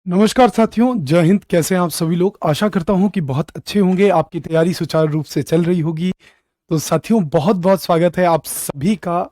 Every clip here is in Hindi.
नमस्कार साथियों, जय हिंद। कैसे हैं आप सभी लोग? आशा करता हूं कि बहुत अच्छे होंगे। आपकी तैयारी सुचारू रूप से चल रही होगी। तो साथियों, बहुत बहुत स्वागत है आप सभी का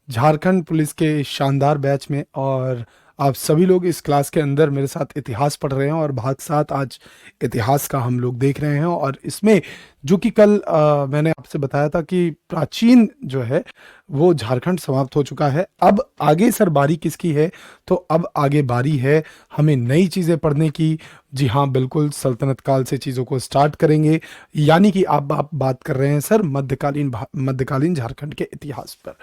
झारखंड पुलिस के शानदार बैच में। और आप सभी लोग इस क्लास के अंदर मेरे साथ इतिहास पढ़ रहे हैं और भाग साथ आज इतिहास का हम लोग देख रहे हैं। और इसमें जो कि कल मैंने आपसे बताया था कि प्राचीन जो है वो झारखंड समाप्त हो चुका है। अब आगे सर बारी किसकी है? तो अब आगे बारी है हमें नई चीज़ें पढ़ने की। जी हाँ, बिल्कुल सल्तनत काल से चीज़ों को स्टार्ट करेंगे। यानी कि आप बात कर रहे हैं सर मध्यकालीन झारखंड के इतिहास पर।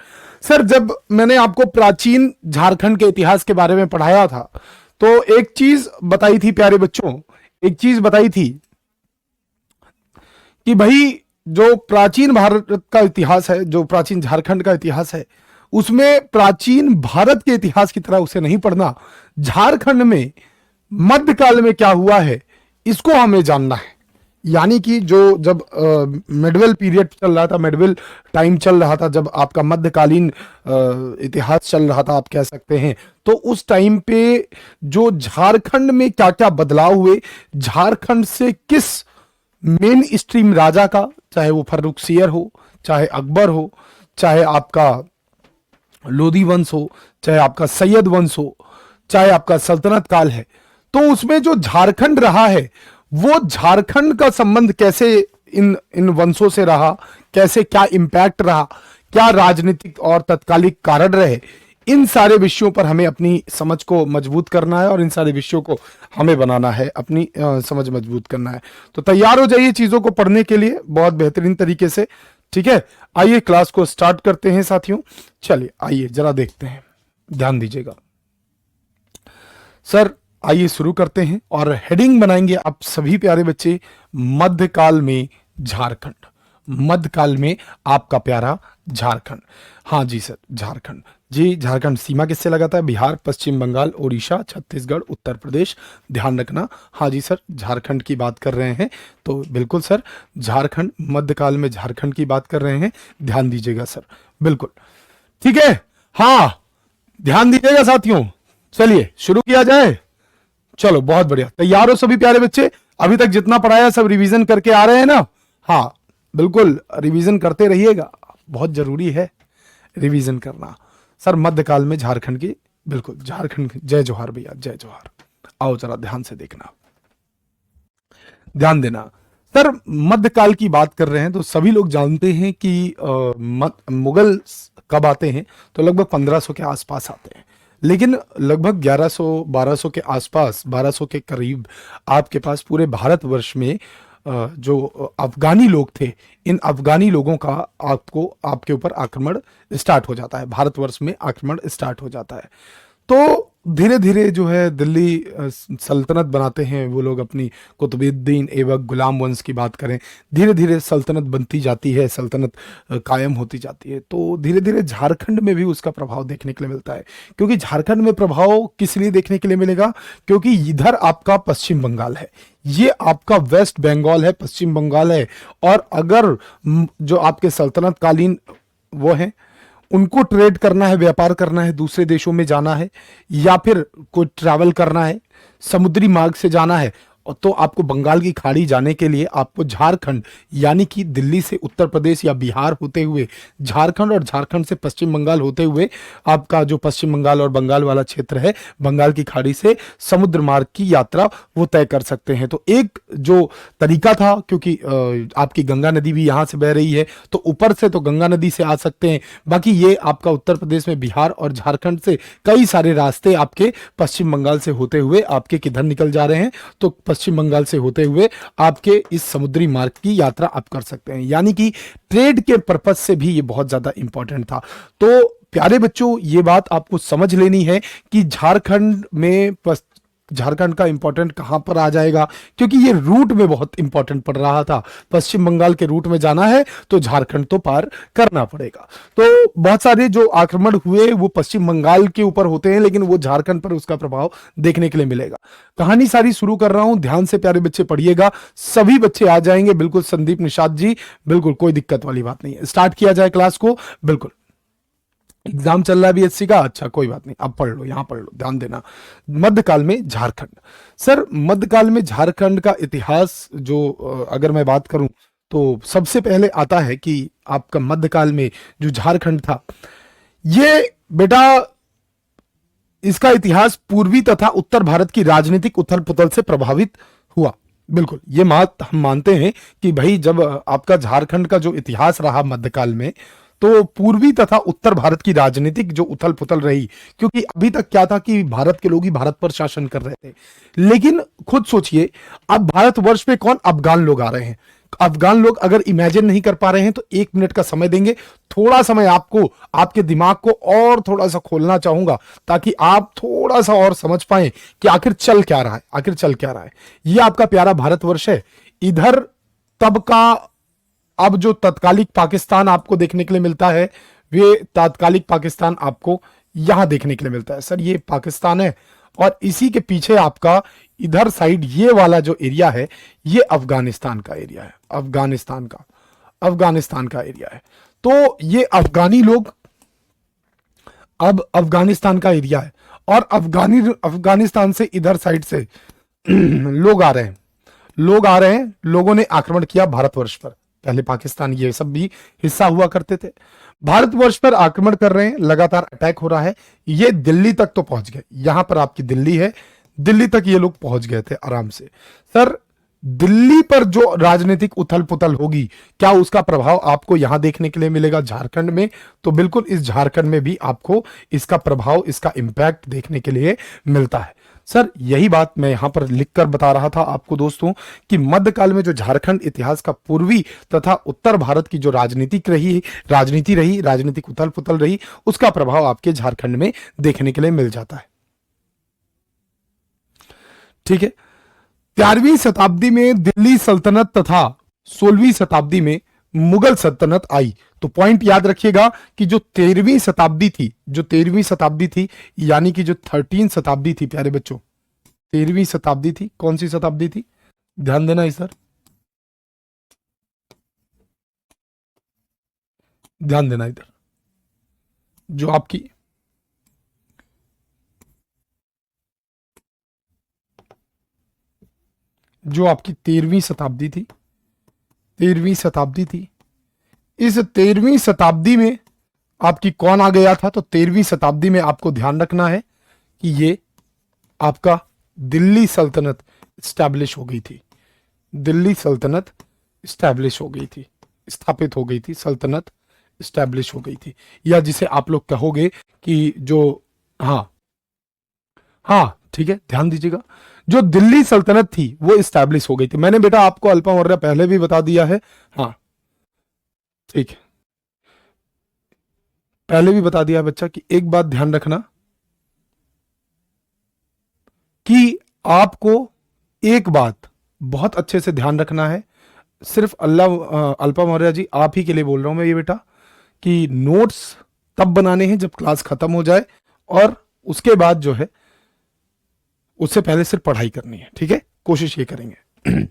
सर, जब मैंने आपको प्राचीन झारखंड के इतिहास के बारे में पढ़ाया था तो एक चीज बताई थी प्यारे बच्चों, एक चीज बताई थी कि भाई जो प्राचीन भारत का इतिहास है, जो प्राचीन झारखंड का इतिहास है, उसमें प्राचीन भारत के इतिहास की तरह उसे नहीं पढ़ना। झारखंड में मध्यकाल में क्या हुआ है इसको हमें जानना है। यानी कि जो जब मेडवेल पीरियड चल रहा था, मेडवेल टाइम चल रहा था, जब आपका मध्यकालीन इतिहास चल रहा था आप कह सकते हैं, तो उस टाइम पे जो झारखंड में क्या क्या बदलाव हुए, झारखंड से किस मेन स्ट्रीम राजा का, चाहे वो फर्रुखसियर हो, चाहे अकबर हो, चाहे आपका लोधी वंश हो, चाहे आपका सैयद वंश हो, चाहे आपका सल्तनत काल है, तो उसमें जो झारखंड रहा है वो झारखंड का संबंध कैसे इन इन वंशों से रहा, कैसे क्या इम्पैक्ट रहा, क्या राजनीतिक और तत्कालिक कारण रहे, इन सारे विषयों पर हमें अपनी समझ को मजबूत करना है और इन सारे विषयों को हमें बनाना है, अपनी समझ मजबूत करना है। तो तैयार हो जाइए चीजों को पढ़ने के लिए बहुत बेहतरीन तरीके से। ठीक है, आइए क्लास को स्टार्ट करते हैं साथियों। चलिए आइए जरा देखते हैं, ध्यान दीजिएगा सर। आइए शुरू करते हैं और हेडिंग बनाएंगे आप सभी प्यारे बच्चे, मध्यकाल में झारखंड। मध्यकाल में आपका प्यारा झारखंड। हाँ जी सर, झारखंड जी। झारखंड सीमा किससे लगाता है? बिहार, पश्चिम बंगाल, उड़ीसा, छत्तीसगढ़, उत्तर प्रदेश। ध्यान रखना। हाँ जी सर, झारखंड की बात कर रहे हैं तो बिल्कुल सर, झारखंड मध्यकाल में झारखंड की बात कर रहे हैं। ध्यान दीजिएगा सर, बिल्कुल ठीक है। हाँ, ध्यान दीजिएगा साथियों। चलिए शुरू किया जाए। चलो बहुत बढ़िया, तैयार हो सभी प्यारे बच्चे? अभी तक जितना पढ़ाया सब रिवीजन करके आ रहे हैं ना? हाँ बिल्कुल, रिवीजन करते रहिएगा, बहुत जरूरी है रिवीजन करना। सर मध्यकाल में झारखंड की, बिल्कुल झारखंड की, जय जोहार भैया, जय जोहार। आओ जरा ध्यान से देखना, ध्यान देना। सर मध्यकाल की बात कर रहे हैं तो सभी लोग जानते हैं कि मुगल कब आते हैं? तो लगभग 1500 के आसपास आते हैं। लेकिन लगभग 1100-1200 के आसपास, 1200 के करीब आपके पास पूरे भारतवर्ष में जो अफगानी लोग थे, इन अफगानी लोगों का आपके ऊपर आक्रमण स्टार्ट हो जाता है, भारतवर्ष में आक्रमण स्टार्ट हो जाता है। तो धीरे धीरे जो है दिल्ली सल्तनत बनाते हैं वो लोग अपनी, कुतुबुद्दीन ऐबक, गुलाम वंश की बात करें, धीरे धीरे सल्तनत बनती जाती है, सल्तनत कायम होती जाती है। तो धीरे धीरे झारखंड में भी उसका प्रभाव देखने के लिए मिलता है। क्योंकि झारखंड में प्रभाव किस लिए देखने के लिए मिलेगा? क्योंकि इधर आपका पश्चिम बंगाल है, ये आपका वेस्ट बंगाल है, पश्चिम बंगाल है। और अगर जो आपके सल्तनत कालीन वो हैं, उनको ट्रेड करना है, व्यापार करना है, दूसरे देशों में जाना है, या फिर कोई ट्रैवल करना है, समुद्री मार्ग से जाना है, तो आपको बंगाल की खाड़ी जाने के लिए आपको झारखंड, यानी कि दिल्ली से उत्तर प्रदेश या बिहार होते हुए झारखंड, और झारखंड से पश्चिम बंगाल होते हुए आपका जो पश्चिम बंगाल और बंगाल वाला क्षेत्र है, बंगाल की खाड़ी से समुद्र मार्ग की यात्रा वो तय कर सकते हैं। तो एक जो तरीका था, क्योंकि आपकी गंगा नदी भी यहाँ से बह रही है, तो ऊपर से तो गंगा नदी से आ सकते हैं, बाकी ये आपका उत्तर प्रदेश में बिहार और झारखंड से कई सारे रास्ते आपके पश्चिम बंगाल से होते हुए आपके किधर निकल जा रहे हैं, तो पश्चिम बंगाल से होते हुए आपके इस समुद्री मार्ग की यात्रा आप कर सकते हैं। यानी कि ट्रेड के पर्पज से भी ये बहुत ज्यादा इंपॉर्टेंट था। तो प्यारे बच्चों, ये बात आपको समझ लेनी है कि झारखंड का इंपॉर्टेंट कहां पर आ जाएगा, क्योंकि ये रूट में बहुत इंपॉर्टेंट पड़ रहा था। पश्चिम बंगाल के रूट में जाना है तो झारखंड तो पार करना पड़ेगा। तो बहुत सारे जो आक्रमण हुए वो पश्चिम बंगाल के ऊपर होते हैं, लेकिन वो झारखंड पर उसका प्रभाव देखने के लिए मिलेगा। कहानी सारी शुरू कर रहा हूं, ध्यान से प्यारे बच्चे पढ़िएगा। सभी बच्चे आ जाएंगे, बिल्कुल संदीप निषाद जी, बिल्कुल कोई दिक्कत वाली बात नहीं है। स्टार्ट किया जाए क्लास को, बिल्कुल एग्जाम चल रहा है बीएससी का, अच्छा कोई बात नहीं, अब पढ़ लो, यहां पढ़ लो, ध्यान देना। मध्यकाल में झारखंड। सर मध्यकाल में झारखंड का इतिहास जो अगर मैं बात करूं तो सबसे पहले आता है कि आपका मध्यकाल में जो झारखंड था, ये बेटा इसका इतिहास पूर्वी तथा उत्तर भारत की राजनीतिक उथल पुथल से प्रभावित हुआ। बिल्कुल ये बात हम मानते हैं कि भाई जब आपका झारखंड का जो इतिहास रहा मध्यकाल में, तो पूर्वी तथा उत्तर भारत की राजनीतिक जो उथल पुथल रही, क्योंकि अभी तक क्या था कि भारत के लोग ही भारत पर शासन कर रहे थे, लेकिन खुद सोचिए अब भारतवर्ष पे कौन, अफगान लोग आ रहे हैं। अफगान लोग अगर इमेजिन नहीं कर पा रहे हैं तो 1 मिनट का समय देंगे, थोड़ा समय आपको, आपके दिमाग को और थोड़ा सा खोलना चाहूंगा ताकि आप थोड़ा सा और समझ पाए कि आखिर चल क्या रहा है, आखिर चल क्या रहा है। यह आपका प्यारा भारतवर्ष है। इधर तब का अब जो तत्कालिक पाकिस्तान आपको देखने के लिए मिलता है, वे तात्कालिक पाकिस्तान आपको यहां देखने के लिए मिलता है। सर ये पाकिस्तान है और इसी के पीछे आपका इधर साइड ये वाला जो एरिया है, ये अफगानिस्तान का एरिया है, अफगानिस्तान का एरिया है। तो ये अफगानी लोग अब अफगानिस्तान का एरिया है और अफगानिस्तान से इधर साइड से लोग आ रहे हैं, लोगों ने आक्रमण किया भारतवर्ष पर। पहले पाकिस्तान ये सब भी हिस्सा हुआ करते थे, भारतवर्ष पर आक्रमण कर रहे हैं, लगातार अटैक हो रहा है। ये दिल्ली तक तो पहुंच गए, यहां पर आपकी दिल्ली है, दिल्ली तक ये लोग पहुंच गए थे आराम से। सर दिल्ली पर जो राजनीतिक उथल पुथल होगी, क्या उसका प्रभाव आपको यहां देखने के लिए मिलेगा झारखंड में? तो बिल्कुल इस झारखंड में भी आपको इसका प्रभाव, इसका इंपैक्ट देखने के लिए मिलता है। सर यही बात मैं यहां पर लिखकर बता रहा था आपको दोस्तों कि मध्यकाल में जो झारखंड इतिहास का पूर्वी तथा उत्तर भारत की जो राजनीति रही, राजनीतिक उथल पुथल रही, उसका प्रभाव आपके झारखंड में देखने के लिए मिल जाता है। ठीक है, 13वीं शताब्दी में दिल्ली सल्तनत तथा 16वीं शताब्दी में मुगल सल्तनत आई। तो पॉइंट याद रखिएगा कि जो 13वीं शताब्दी थी यानी कि जो 13 शताब्दी थी प्यारे बच्चों, 13वीं शताब्दी थी, कौन सी शताब्दी थी, ध्यान देना इस ध्यान देना इधर, जो आपकी 13वीं शताब्दी थी, 13वीं शताब्दी थी। इस 13वीं शताब्दी में आपकी कौन आ गया था? तो 13वीं शताब्दी में आपको ध्यान रखना है कि ये आपका दिल्ली सल्तनत स्टैब्लिश हो गई थी, दिल्ली सल्तनत स्टैब्लिश हो गई थी, स्थापित हो गई थी, सल्तनत स्टैब्लिश हो गई थी, या जिसे आप लोग कहोगे कि जो, हाँ ठीक है, ध्यान दीजिएगा, जो दिल्ली सल्तनत थी वो स्टैब्लिश हो गई थी। मैंने बेटा आपको अल्पा मौर्य पहले भी बता दिया है, हाँ ठीक है, पहले भी बता दिया बच्चा कि एक बात ध्यान रखना कि आपको एक बात बहुत अच्छे से ध्यान रखना है, सिर्फ अल्पा मौर्य जी आप ही के लिए बोल रहा हूं मैं ये बेटा, कि नोट्स तब बनाने हैं जब क्लास खत्म हो जाए और उसके बाद जो है उससे पहले सिर्फ पढ़ाई करनी है। ठीक है, कोशिश ये करेंगे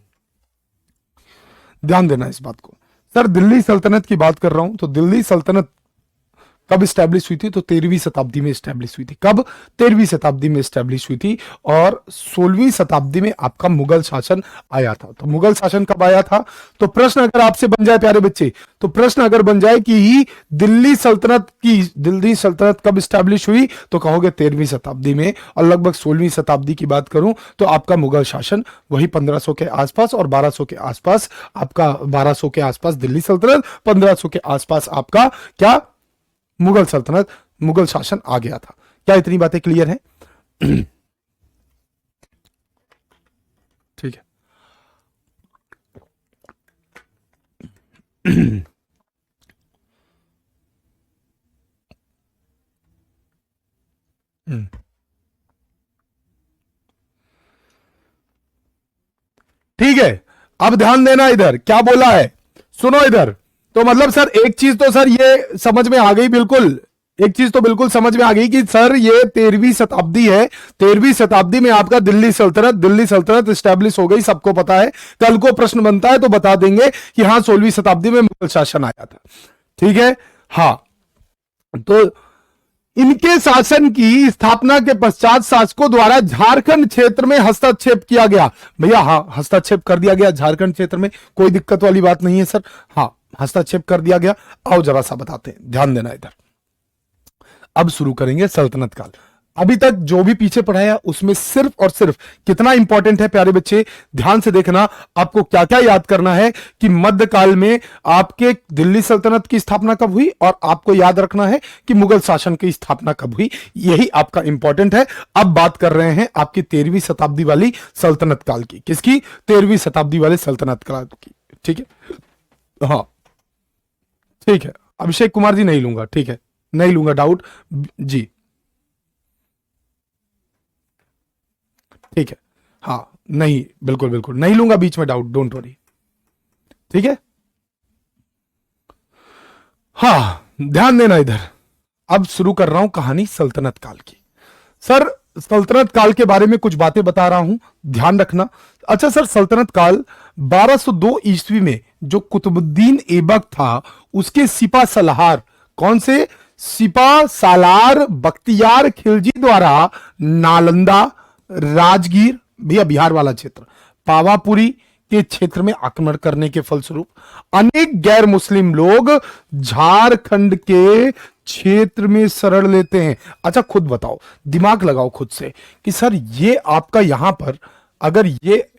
ध्यान देना इस बात को। सर दिल्ली सल्तनत की बात कर रहा हूं, तो दिल्ली सल्तनत कब स्टैब्लिश हुई थी? तो 13वीं शताब्दी में स्टैब्लिश हुई थी। कब? 13वीं शताब्दी में स्टैब्लिश हुई थी और 16वीं शताब्दी में आपका मुगल शासन आया था। तो मुगल शासन कब आया था? तो प्रश्न अगर आपसे बन जाए प्यारे बच्चे, तो प्रश्न अगर बन जाए कि दिल्ली सल्तनत कब स्टैब्लिश हुई, तो कहोगे 13वीं शताब्दी में, और लगभग 16वीं शताब्दी की बात करूं तो आपका मुगल शासन वही 1500 के आसपास और 1200 के आसपास, आपका 1200 के आसपास दिल्ली सल्तनत, 1500 के आसपास आपका क्या, मुगल सल्तनत, मुगल शासन आ गया था। क्या इतनी बातें क्लियर हैं? ठीक है, ठीक है, अब ध्यान देना इधर क्या बोला है, सुनो इधर। तो मतलब सर एक चीज तो सर ये समझ में आ गई, बिल्कुल एक चीज तो बिल्कुल समझ में आ गई कि सर ये 13वीं शताब्दी है, 13वीं शताब्दी में आपका दिल्ली सल्तनत स्टैब्लिश हो गई, सबको पता है। कल को प्रश्न बनता है तो बता देंगे कि हाँ 16वीं शताब्दी में मुगल शासन आया था। ठीक है, हाँ तो इनके शासन की स्थापना के पश्चात शासकों द्वारा झारखंड क्षेत्र में हस्तक्षेप किया गया। भैया हाँ, हस्तक्षेप कर दिया गया झारखंड क्षेत्र में, कोई दिक्कत वाली बात नहीं है सर। हाँ, हस्तक्षेप कर दिया गया। आओ जरा सा बताते हैं, ध्यान देना इधर। अब शुरू करेंगे सल्तनत काल। अभी तक जो भी पीछे पढ़ाया उसमें सिर्फ और सिर्फ कितना इंपॉर्टेंट है प्यारे बच्चे, ध्यान से देखना। आपको क्या क्या याद करना है कि मध्यकाल में आपके दिल्ली सल्तनत की स्थापना कब हुई, और आपको याद रखना है कि मुगल शासन की स्थापना कब हुई। यही आपका इंपॉर्टेंट है। अब बात कर रहे हैं आपकी 13वीं शताब्दी वाली सल्तनत काल की। किसकी? 13वीं शताब्दी वाले सल्तनत काल की। ठीक है, हाँ ठीक है। अभिषेक कुमार जी नहीं लूंगा, ठीक है, नहीं लूंगा डाउट जी, ठीक है। हाँ नहीं, बिल्कुल बिल्कुल नहीं लूंगा बीच में डाउट, डोंट वरी, ठीक है। हाँ ध्यान देना इधर। अब शुरू कर रहा हूं कहानी सल्तनत काल की। सर सल्तनत काल के बारे में कुछ बातें बता रहा हूं, ध्यान रखना। अच्छा सर, सल्तनत काल 1202 ईस्वी में जो कुतुबुद्दीन ऐबक था उसके सिपा सलार, कौन से? सिपा सालार बख्तियार खिलजी द्वारा नालंदा, राजगीर, भैया बिहार वाला क्षेत्र, पावापुरी के क्षेत्र में आक्रमण करने के फलस्वरूप अनेक गैर मुस्लिम लोग झारखंड के क्षेत्र में शरण लेते हैं। अच्छा खुद बताओ, दिमाग लगाओ खुद से कि सर ये आपका यहां पर, अगर ये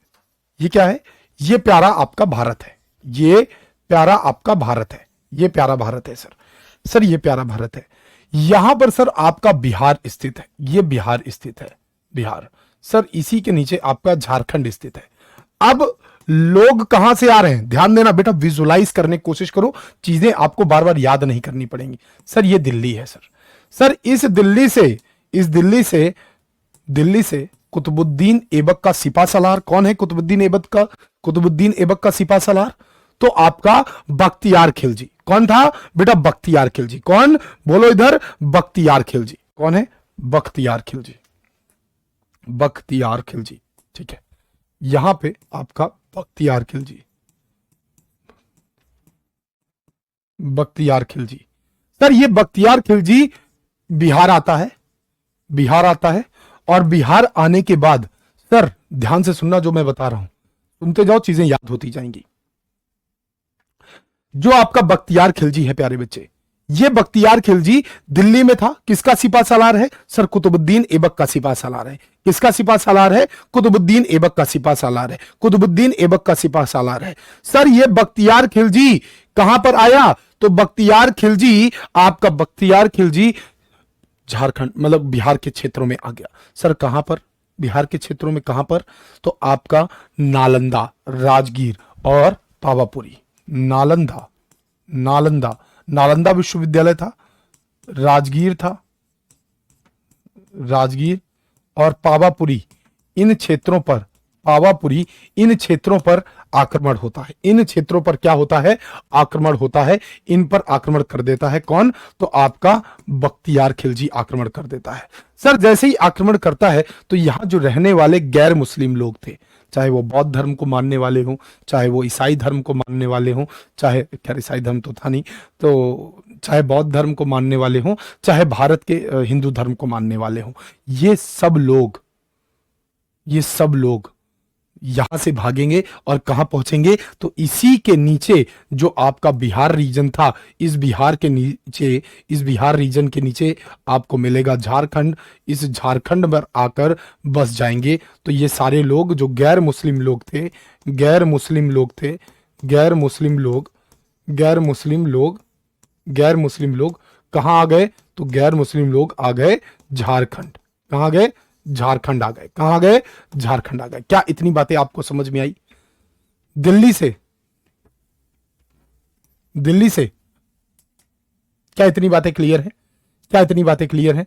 क्या है? ये प्यारा आपका भारत है, ये प्यारा आपका भारत है, ये प्यारा भारत है सर। सर ये प्यारा भारत है, यहां पर सर आपका बिहार स्थित है, ये बिहार स्थित है, बिहार। सर इसी के नीचे आपका झारखंड स्थित है। अब लोग कहां से आ रहे हैं? ध्यान देना बेटा, विजुलाइज करने की कोशिश करो, चीजें आपको बार बार याद नहीं करनी पड़ेंगी। सर ये दिल्ली है सर। सर इस दिल्ली से कुतुबुद्दीन ऐबक का सिपा सलार, कौन है कुतुबुद्दीन ऐबक का सिपा सलार? तो आपका बख्तियार खिलजी। कौन था बेटा? बख्तियार खिलजी। कौन? बोलो इधर, बख्तियार खिलजी। कौन है? बख्तियार खिलजी, बख्तियार खिलजी, ठीक है। यहां पे आपका बख्तियार खिलजी, बख्तियार खिलजी। सर ये बख्तियार खिलजी बिहार आता है, बिहार आता है। और बिहार आने के बाद सर ध्यान से सुनना जो मैं बता रहा हूं, सुनते जाओ, चीजें याद होती जाएंगी। जो आपका बख्तियार खिलजी है प्यारे बच्चे, ये बख्तियार खिलजी दिल्ली में था, किसका सिपा सलार है? सर कुतुबुद्दीन ऐबक का सिपा सलार है। किसका सिपा सलार है? कुतुबुद्दीन ऐबक का सिपा सलार है, कुतुबुद्दीन ऐबक का सिपा सलार है। सर ये बख्तियार खिलजी कहां पर आया? तो बख्तियार खिलजी, आपका बख्तियार खिलजी झारखंड मतलब बिहार के क्षेत्रों में आ गया। सर कहां पर? बिहार के क्षेत्रों में कहां पर? तो आपका नालंदा, राजगीर और पावापुरी। नालंदा, नालंदा विश्वविद्यालय था, राजगीर था, राजगीर और पावापुरी, इन क्षेत्रों पर, पावापुरी, इन क्षेत्रों पर आक्रमण होता है। इन क्षेत्रों पर क्या होता है? आक्रमण होता है। इन पर आक्रमण कर देता है कौन? तो आपका बख्तियार खिलजी आक्रमण कर देता है। सर जैसे ही आक्रमण करता है तो यहां जो रहने वाले गैर मुस्लिम लोग थे, चाहे वो बौद्ध धर्म को मानने वाले हों, चाहे वो ईसाई धर्म को मानने वाले हों, चाहे खैर ईसाई धर्म तो था नहीं, तो चाहे बौद्ध धर्म को मानने वाले हों, चाहे भारत के हिंदू धर्म को मानने वाले हों, ये सब लोग यहां से भागेंगे और कहां पहुंचेंगे? तो इसी के नीचे जो आपका बिहार रीजन था, इस बिहार रीजन के नीचे आपको मिलेगा झारखंड। इस झारखंड पर आकर बस जाएंगे। तो ये सारे लोग जो गैर मुस्लिम लोग थे, गैर मुस्लिम लोग कहां आ गए? तो गैर मुस्लिम लोग आ गए झारखंड। कहां गए? झारखंड आ गए। कहां गए? झारखंड आ गए। क्या इतनी बातें आपको समझ में आई? दिल्ली से क्या इतनी बातें क्लियर है? क्या इतनी बातें क्लियर है?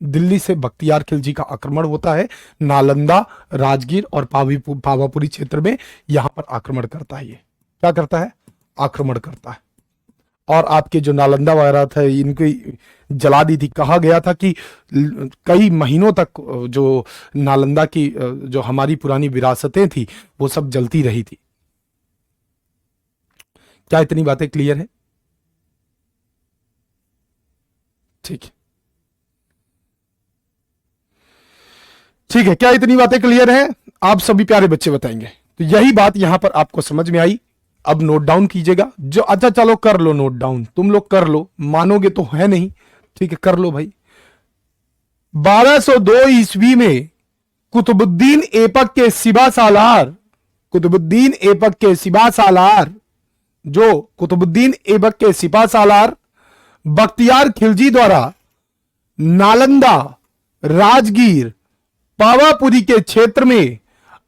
दिल्ली से बख्तियार खिलजी का आक्रमण होता है, नालंदा, राजगीर और पावापुरी क्षेत्र में यहां पर आक्रमण करता है। ये क्या करता है? आक्रमण करता है। और आपके जो नालंदा वगैरह थे इनकी जला दी थी। कहा गया था कि कई महीनों तक जो नालंदा की जो हमारी पुरानी विरासतें थी वो सब जलती रही थी। क्या इतनी बातें क्लियर है? ठीक है, ठीक है, क्या इतनी बातें क्लियर हैं? आप सभी प्यारे बच्चे बताएंगे। तो यही बात यहां पर आपको समझ में आई। अब नोट डाउन कीजिएगा जो, अच्छा चलो कर लो नोट डाउन, तुम लोग कर लो, मानोगे तो है नहीं, ठीक है कर लो भाई। 1202 ईस्वी में कुतुबुद्दीन ऐबक के सिबा सालार, कुतुबुद्दीन ऐबक के सिबा सालार, जो कुतुबुद्दीन ऐबक के सिपा सालार बख्तियार खिलजी द्वारा नालंदा, राजगीर, पावापुरी के क्षेत्र में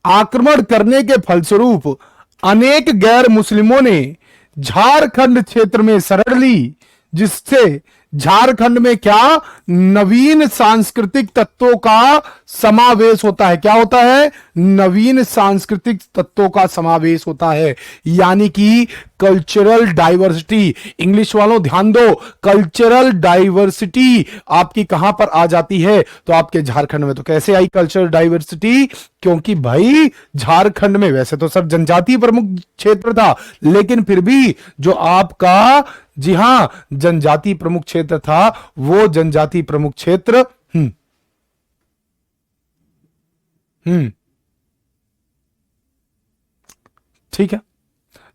आक्रमण करने के फलस्वरूप अनेक गैर मुस्लिमों ने झारखंड क्षेत्र में शरण ली, जिससे झारखंड में क्या नवीन सांस्कृतिक तत्वों का समावेश होता है। क्या होता है? नवीन सांस्कृतिक तत्वों का समावेश होता है, यानी कि कल्चरल डाइवर्सिटी। इंग्लिश वालों ध्यान दो, कल्चरल डाइवर्सिटी आपकी कहां पर आ जाती है? तो आपके झारखंड में। तो कैसे आई कल्चरल डाइवर्सिटी? क्योंकि भाई झारखंड में वैसे तो सर जनजातीय प्रमुख क्षेत्र था, लेकिन फिर भी जो आपका, जी हां, जनजाति प्रमुख क्षेत्र था, वो जनजाति प्रमुख क्षेत्र ठीक है,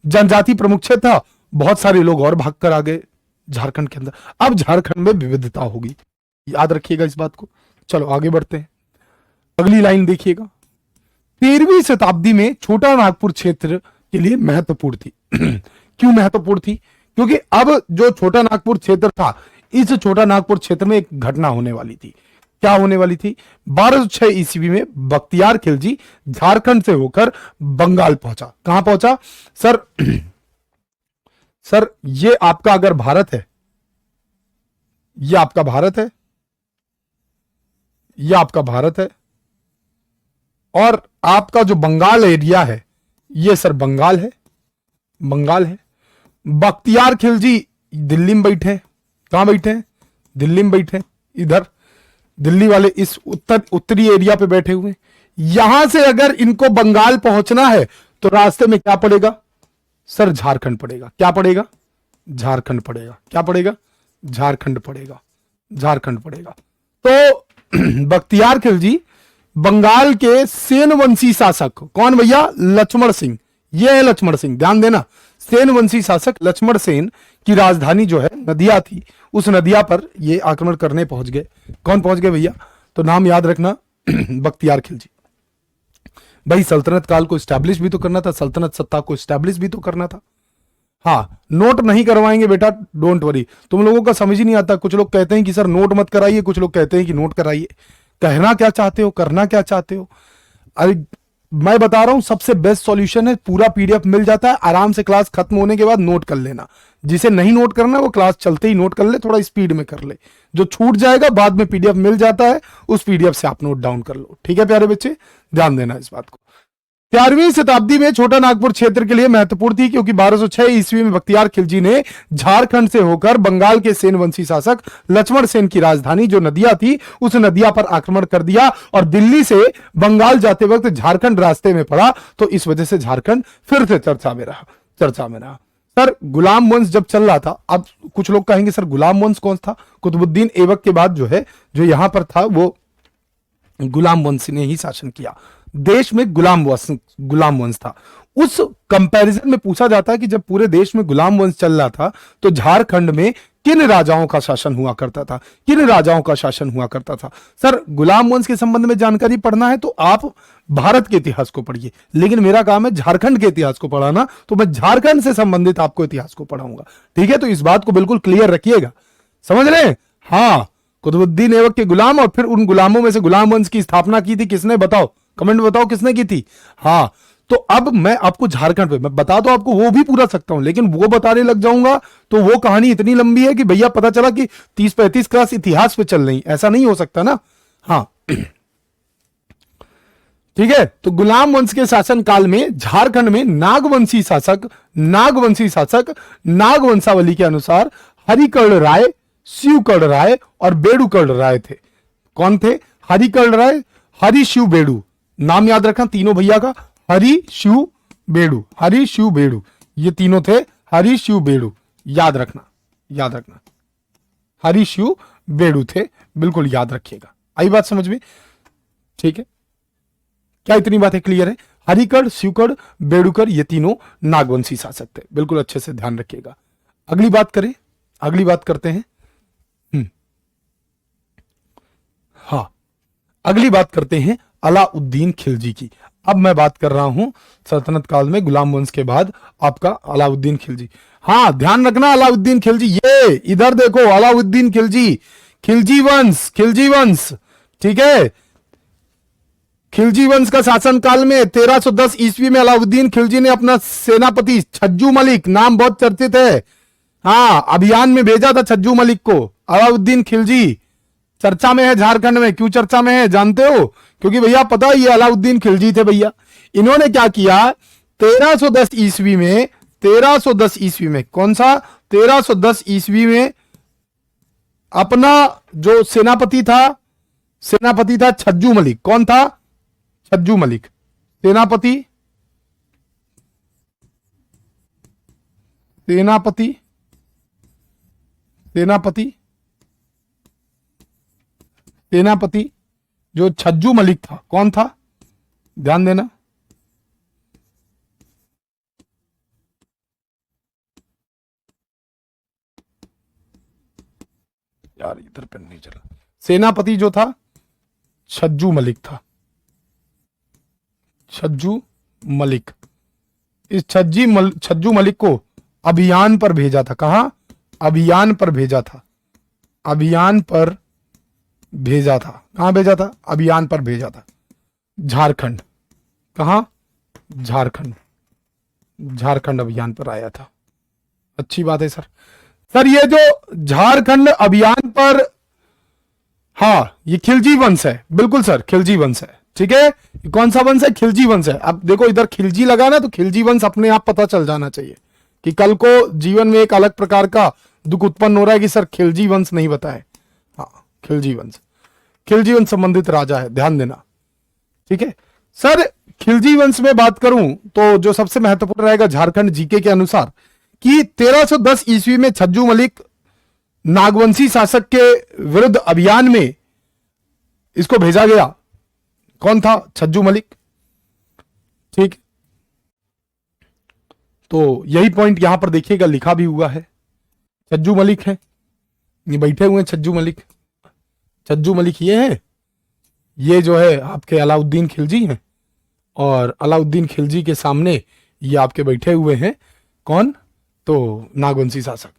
जनजाति प्रमुख क्षेत्र था। बहुत सारे लोग और भागकर आ गए झारखंड के अंदर। अब झारखंड में विविधता होगी, याद रखिएगा इस बात को। चलो आगे बढ़ते हैं, अगली लाइन देखिएगा। 13वीं शताब्दी में छोटा नागपुर क्षेत्र के लिए महत्वपूर्ण थी। क्यों महत्वपूर्ण थी? क्योंकि अब जो छोटा नागपुर क्षेत्र था, इस छोटा नागपुर क्षेत्र में एक घटना होने वाली थी। क्या होने वाली थी? 1206 ईस्वी में बख्तियार खिलजी झारखंड से होकर बंगाल पहुंचा। कहां पहुंचा सर? सर ये आपका अगर भारत है, ये आपका भारत है, ये आपका भारत है, और आपका जो बंगाल एरिया है, ये सर बंगाल है, बंगाल है। बख्तियार खिलजी दिल्ली में बैठे। कहां बैठे? दिल्ली में बैठे, इधर दिल्ली वाले इस उत्तरी एरिया पे बैठे हुए। यहां से अगर इनको बंगाल पहुंचना है तो रास्ते में क्या पड़ेगा सर? झारखंड पड़ेगा। क्या पड़ेगा? झारखंड पड़ेगा। क्या पड़ेगा? झारखंड पड़ेगा, झारखंड पड़ेगा। तो बख्तियार खिलजी बंगाल के सेन वंशी शासक, कौन भैया? लक्ष्मण सिंह। ये है लक्ष्मण सिंह, ध्यान देना। सेन वंशी शासक लक्ष्मण सेन की राजधानी जो है नदिया थी, उस नदिया पर ये आक्रमण करने पहुंच गए। कौन पहुंच गए भैया? तो नाम याद रखना, बख्तियार खिलजी। भाई सल्तनत काल को स्टैब्लिश भी तो करना था, सल्तनत सत्ता को स्टैब्लिश भी तो करना था। हाँ, नोट नहीं करवाएंगे बेटा, डोंट वरी। तुम लोगों का समझ ही नहीं आता। कुछ लोग कहते हैं कि सर नोट मत कराइए, कुछ लोग कहते हैं कि नोट कराइए। कहना क्या चाहते हो, करना क्या चाहते हो? अरे मैं बता रहा हूं, सबसे बेस्ट सॉल्यूशन है, पूरा पीडीएफ मिल जाता है, आराम से क्लास खत्म होने के बाद नोट कर लेना। जिसे नहीं नोट करना वो क्लास चलते ही नोट कर ले, थोड़ा स्पीड में कर ले। जो छूट जाएगा बाद में पीडीएफ मिल जाता है, उस पीडीएफ से आप नोट डाउन कर लो। ठीक है प्यारे बच्चे, ध्यान देना इस बात को। 13वीं शताब्दी में छोटा नागपुर क्षेत्र के लिए महत्वपूर्ण थी, क्योंकि 1206 ईस्वी में बख्तियार खिलजी ने झारखंड से होकर बंगाल के सेन वंशी शासक लक्ष्मण सेन की राजधानी जो नदिया थी, उस नदिया पर आक्रमण कर दिया, और दिल्ली से बंगाल जाते वक्त झारखंड रास्ते में पड़ा। तो इस वजह से झारखंड फिर से चर्चा में रहा, चर्चा में रहा। सर गुलाम वंश जब चल रहा था, अब कुछ लोग कहेंगे सर गुलाम वंश कौन था? कुतुबुद्दीन ऐबक के बाद जो है, जो यहां पर था, वो गुलाम वंश ने ही शासन किया। देश में गुलाम वंश था। उस कंपैरिजन में पूछा जाता है कि जब पूरे देश में गुलाम वंश चल रहा था, तो झारखंड में किन राजाओं का शासन हुआ करता था? किन राजाओं का शासन हुआ करता था? सर गुलाम वंश के संबंध में जानकारी पढ़ना है तो आप भारत के इतिहास को पढ़िए, लेकिन मेरा काम है झारखंड के इतिहास को पढ़ाना, तो मैं झारखंड से संबंधित आपको इतिहास को पढ़ाऊंगा। ठीक है, तो इस बात को बिल्कुल क्लियर रखिएगा, समझ रहे? हाँ, कुतुबुद्दीन ऐबक के गुलाम, और फिर उन गुलामों में से गुलाम वंश की स्थापना की थी किसने? बताओ, कमेंट बताओ किसने की थी। हाँ, तो अब मैं आपको झारखंड पे मैं बता दो, आपको वो भी पूरा सकता हूं, लेकिन वो बताने लग जाऊंगा तो वो कहानी इतनी लंबी है कि भैया पता चला कि 30-35 क्लास इतिहास पे चल रही, ऐसा नहीं हो सकता ना। हाँ ठीक है, तो गुलाम वंश के शासन काल में झारखंड में नागवंशी शासक नागवंशावली के अनुसार हरिकर्ण राय, शिवकर्ण राय और बेड़ुकर्ण राय थे। कौन थे? हरिकर्ण राय, हरि शिव बेड़ू। नाम याद रखना तीनों भैया का, हरि शिव बेड़ू, हरि शिव बेड़ू, ये तीनों थे, हरि शिव बेड़ू, याद रखना, याद रखना, हरि शिव बेड़ू थे, बिल्कुल याद रखिएगा। आई बात समझ में? ठीक है, क्या इतनी बातें क्लियर है? हरिकड़, शिवकड़, बेड़ूकर, ये तीनों नागवंशी शासक थे, बिल्कुल अच्छे से ध्यान रखिएगा। अगली बात करें, अगली बात करते हैं। हाँ, अगली बात करते हैं अलाउद्दीन खिलजी की। अब मैं बात कर रहा हूं सल्तनत काल में गुलाम वंश के बाद आपका अलाउद्दीन खिलजी। हाँ, ध्यान रखना, अलाउद्दीन खिलजी, ये इधर देखो, अलाउद्दीन खिलजी, खिलजी वंश, खिलजी वंश, ठीक है। खिलजी वंश का शासनकाल में 1310 ईस्वी में अलाउद्दीन खिलजी ने अपना सेनापति छज्जू मलिक, नाम बहुत चर्चित है, हाँ, अभियान में भेजा था छज्जू मलिक को। अलाउद्दीन खिलजी चर्चा में है झारखंड में। क्यों चर्चा में है जानते हो? क्योंकि भैया पता है ये अलाउद्दीन खिलजी थे भैया। इन्होंने क्या किया 1310 ईस्वी में, 1310 ईस्वी में, कौन सा 1310 ईस्वी में अपना जो सेनापति था छज्जू मलिक। कौन था? छज्जू मलिक सेनापति, सेनापति, सेनापति, सेनापति जो छज्जू मलिक था, कौन था? ध्यान देना, यार इधर पेन नहीं चला। सेनापति जो था छज्जू मलिक था, छज्जू मलिक। इस छज्जू मलिक को अभियान पर भेजा था। कहां? अभियान पर भेजा था, अभियान पर भेजा था। कहां भेजा था? अभियान पर भेजा था, झारखंड। कहां? झारखंड, झारखंड अभियान पर आया था। अच्छी बात है सर। सर ये जो झारखंड अभियान पर, हाँ, ये खिलजी वंश है, बिल्कुल सर, खिलजी वंश है, ठीक है। कौन सा वंश है? खिलजी वंश है। अब देखो इधर खिलजी लगा ना, तो खिलजी वंश अपने आप पता चल जाना चाहिए कि कल को जीवन में एक अलग प्रकार का दुख उत्पन्न हो रहा है कि सर खिलजी वंश नहीं बताए। हाँ, खिलजी वंश, खिलजी वंश संबंधित राजा है, ध्यान देना, ठीक है सर। खिलजी वंश में बात करूं तो जो सबसे महत्वपूर्ण रहेगा झारखंड जीके के अनुसार कि 1310 ईस्वी में छज्जू मलिक नागवंशी शासक के विरुद्ध अभियान में इसको भेजा गया। कौन था? छज्जू मलिक, ठीक। तो यही पॉइंट यहां पर देखिएगा, लिखा भी हुआ है, छज्जू मलिक है, ये बैठे हुए हैं छज्जू मलिक। छज्जू मलिक ये है, ये जो है आपके अलाउद्दीन खिलजी हैं, और अलाउद्दीन खिलजी के सामने ये आपके बैठे हुए हैं कौन? तो नागवंशी शासक।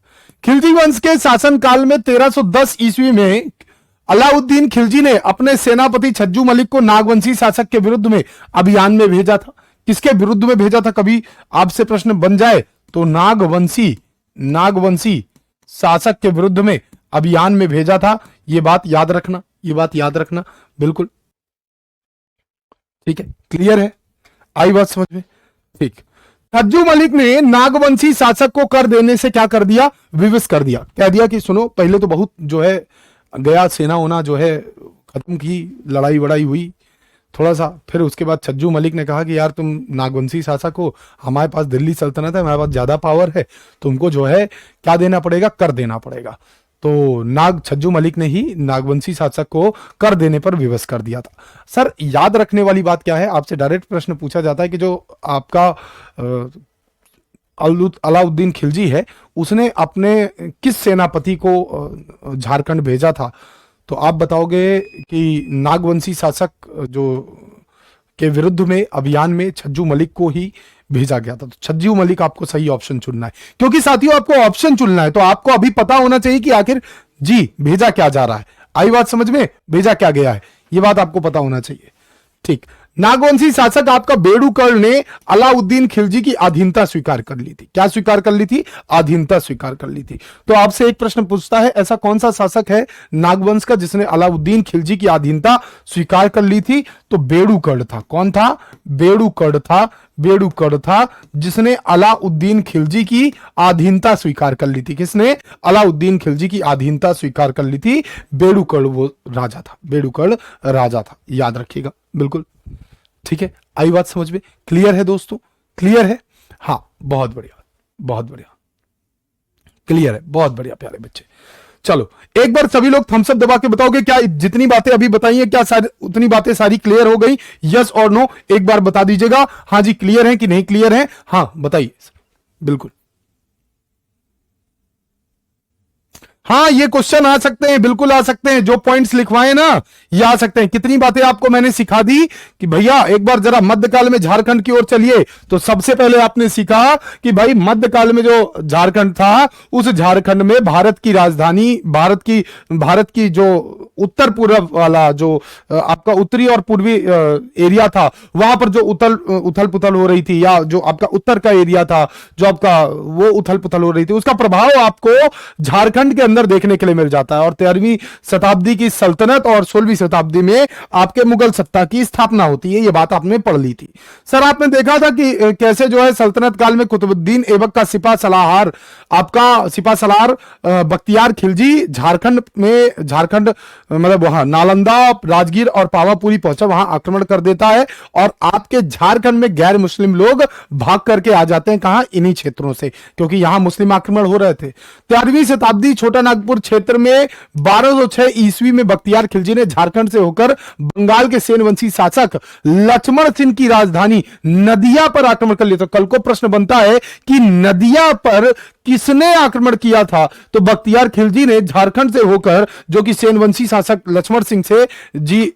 खिलजी वंश के शासन काल में 1310 ईस्वी में अलाउद्दीन खिलजी ने अपने सेनापति छज्जू मलिक को नागवंशी शासक के विरुद्ध में अभियान में भेजा था। किसके विरुद्ध में भेजा था? कभी आपसे प्रश्न बन जाए तो नागवंशी शासक के विरुद्ध में अभियान में भेजा था। ये बात याद रखना, ये बात याद रखना, बिल्कुल ठीक है, क्लियर है? आई बात समझ में? ठीक। छज्जू मलिक ने नागवंशी शासक को कर देने से क्या कर दिया? विवश कर दिया। कह दिया कि सुनो, पहले तो बहुत जो है गया, सेना होना जो है खत्म की, लड़ाई वड़ाई हुई थोड़ा सा, फिर उसके बाद छज्जू मलिक ने कहा कि यार तुम नागवंशी शासक हो, हमारे पास दिल्ली सल्तनत है, हमारे पास ज्यादा पावर है, तुमको जो है क्या देना पड़ेगा? कर देना पड़ेगा। तो छज्जू मलिक ने ही नागवंशी शासक को कर देने पर विवश कर दिया था। सर याद रखने वाली बात क्या है? आपसे डायरेक्ट प्रश्न पूछा जाता है कि जो आपका अलाउद्दीन खिलजी है, उसने अपने किस सेनापति को झारखंड भेजा था? तो आप बताओगे कि नागवंशी शासक जो के विरुद्ध में अभियान में छज्जू मलिक को ही भेजा गया था। तो छज्जू मलिक आपको सही ऑप्शन चुनना है, क्योंकि साथियों आपको ऑप्शन चुनना है तो आपको अभी पता होना चाहिए कि आखिर जी भेजा क्या जा रहा है। आई बात समझ में? भेजा क्या गया है, ये बात आपको पता होना चाहिए, ठीक। नागवंशी शासक आपका बेड़ूकर्ण ने अलाउद्दीन खिलजी की अधीनता स्वीकार कर ली थी। क्या स्वीकार कर ली थी? अधीनता स्वीकार कर ली थी। तो आपसे एक प्रश्न पूछता है, ऐसा कौन सा शासक है नागवंश का जिसने अलाउद्दीन खिलजी की अधीनता स्वीकार कर ली थी? तो बेड़ूकर्ण था। कौन था? बेड़ूकर्ण था। बेड़ूकर्ण था जिसने अलाउद्दीन खिलजी की अधीनता स्वीकार कर ली थी। किसने? अलाउद्दीन खिलजी की अधीनता स्वीकार कर ली थी। बेड़ूकर्ण वो राजा था, बेड़ूकर्ण राजा था, याद रखिएगा, बिल्कुल ठीक है। आई बात समझ में? क्लियर है दोस्तों? क्लियर है? हाँ, बहुत बढ़िया, बहुत बढ़िया, क्लियर है, बहुत बढ़िया प्यारे बच्चे। चलो एक बार सभी लोग थम्स अप दबा के बताओगे क्या जितनी बातें अभी बताई हैं क्या सारी उतनी बातें सारी क्लियर हो गई? यस और नो एक बार बता दीजिएगा। हाँ जी क्लियर है कि नहीं क्लियर है? हाँ बताइए। बिल्कुल हाँ ये क्वेश्चन आ सकते हैं, बिल्कुल आ सकते हैं। जो पॉइंट्स लिखवाए ना ये आ सकते हैं। कितनी बातें आपको मैंने सिखा दी कि भैया एक बार जरा मध्यकाल में झारखंड की ओर चलिए। तो सबसे पहले आपने सीखा कि भाई मध्यकाल में जो झारखंड था उस झारखंड में भारत की राजधानी, भारत की जो उत्तर पूर्व वाला जो आपका उत्तरी और पूर्वी एरिया था वहां पर जो उथल पुथल हो रही थी, या जो आपका उत्तर का एरिया था जो आपका वो उथल पुथल हो रही थी, उसका प्रभाव आपको झारखंड के अंदर देखने के लिए मिल जाता है। और 13वीं शताब्दी की सल्तनत और 16वीं शताब्दी में आपके मुगल सत्ता की स्थापना होती है। ये बात आपने पढ़ ली थी सर। आपने देखा था कि कैसे जो है सल्तनत काल में कुतुबुद्दीन ऐबक का सिपा सलार बख्तियार खिलजी झारखंड मतलब वहां नालंदा, राजगीर और पावापुरी पहुंचा, वहां आक्रमण कर देता है और आपके झारखंड में गैर मुस्लिम लोग भाग करके आ जाते हैं। कहां? इन्हीं क्षेत्रों से, क्योंकि यहां मुस्लिम आक्रमण हो रहे थे। 13वीं शताब्दी छोटा नागपुर क्षेत्र में 1206 ईस्वी में बख्तियार खिलजी ने झारखंड से होकर बंगाल के सेनवंशी शासक लक्ष्मण सिंह की राजधानी नदिया पर आक्रमण कर लिया। तो कल को प्रश्न बनता है कि नदिया पर किसने आक्रमण किया था? तो बख्तियार खिलजी ने झारखंड से होकर, जो कि सेनवंशी शासक लक्ष्मण सिंह से जी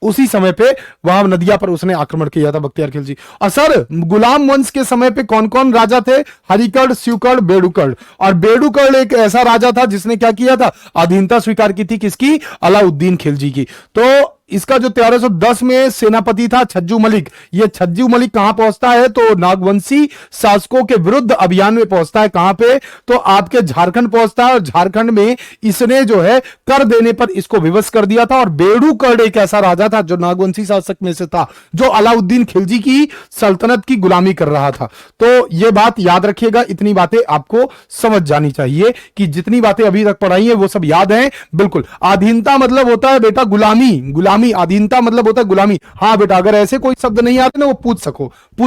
उसी समय पे वहां नदिया पर उसने आक्रमण किया था बख्तियार खिलजी। और सर गुलाम वंश के समय पे कौन कौन राजा थे? हरिकड़, शिवकड़, बेड़ुकड़। और बेड़ुकड़ एक ऐसा राजा था जिसने क्या किया था? अधीनता स्वीकार की थी किसकी? अलाउद्दीन खिलजी की। तो इसका जो 1310 में सेनापति था छज्जू मलिक, ये छज्जू मलिक कहां पहुंचता है? तो नागवंशी शासकों के विरुद्ध अभियान में पहुंचता है। कहां पे? तो आपके झारखंड पहुंचता है और झारखंड में इसने जो है कर देने पर इसको विवश कर दिया था। और बेड़ुकड़ एक ऐसा राजा था जो नागवंशी शासक में से था, जो अलाउद्दीन खिलजी की सल्तनत की गुलामी कर रहा था। तो यह बात याद रखिएगा, इतनी बातें आपको समझ जानी चाहिए कि जितनी बातें अभी तक पढ़ाई है वो सब याद है। बिल्कुल। अधीनता मतलब होता है बेटा गुलामी। अधीनता मतलब होता है गुलामी। हाँ बेटा, अगर ऐसे कोई शब्द नहीं आते ना वो पूछ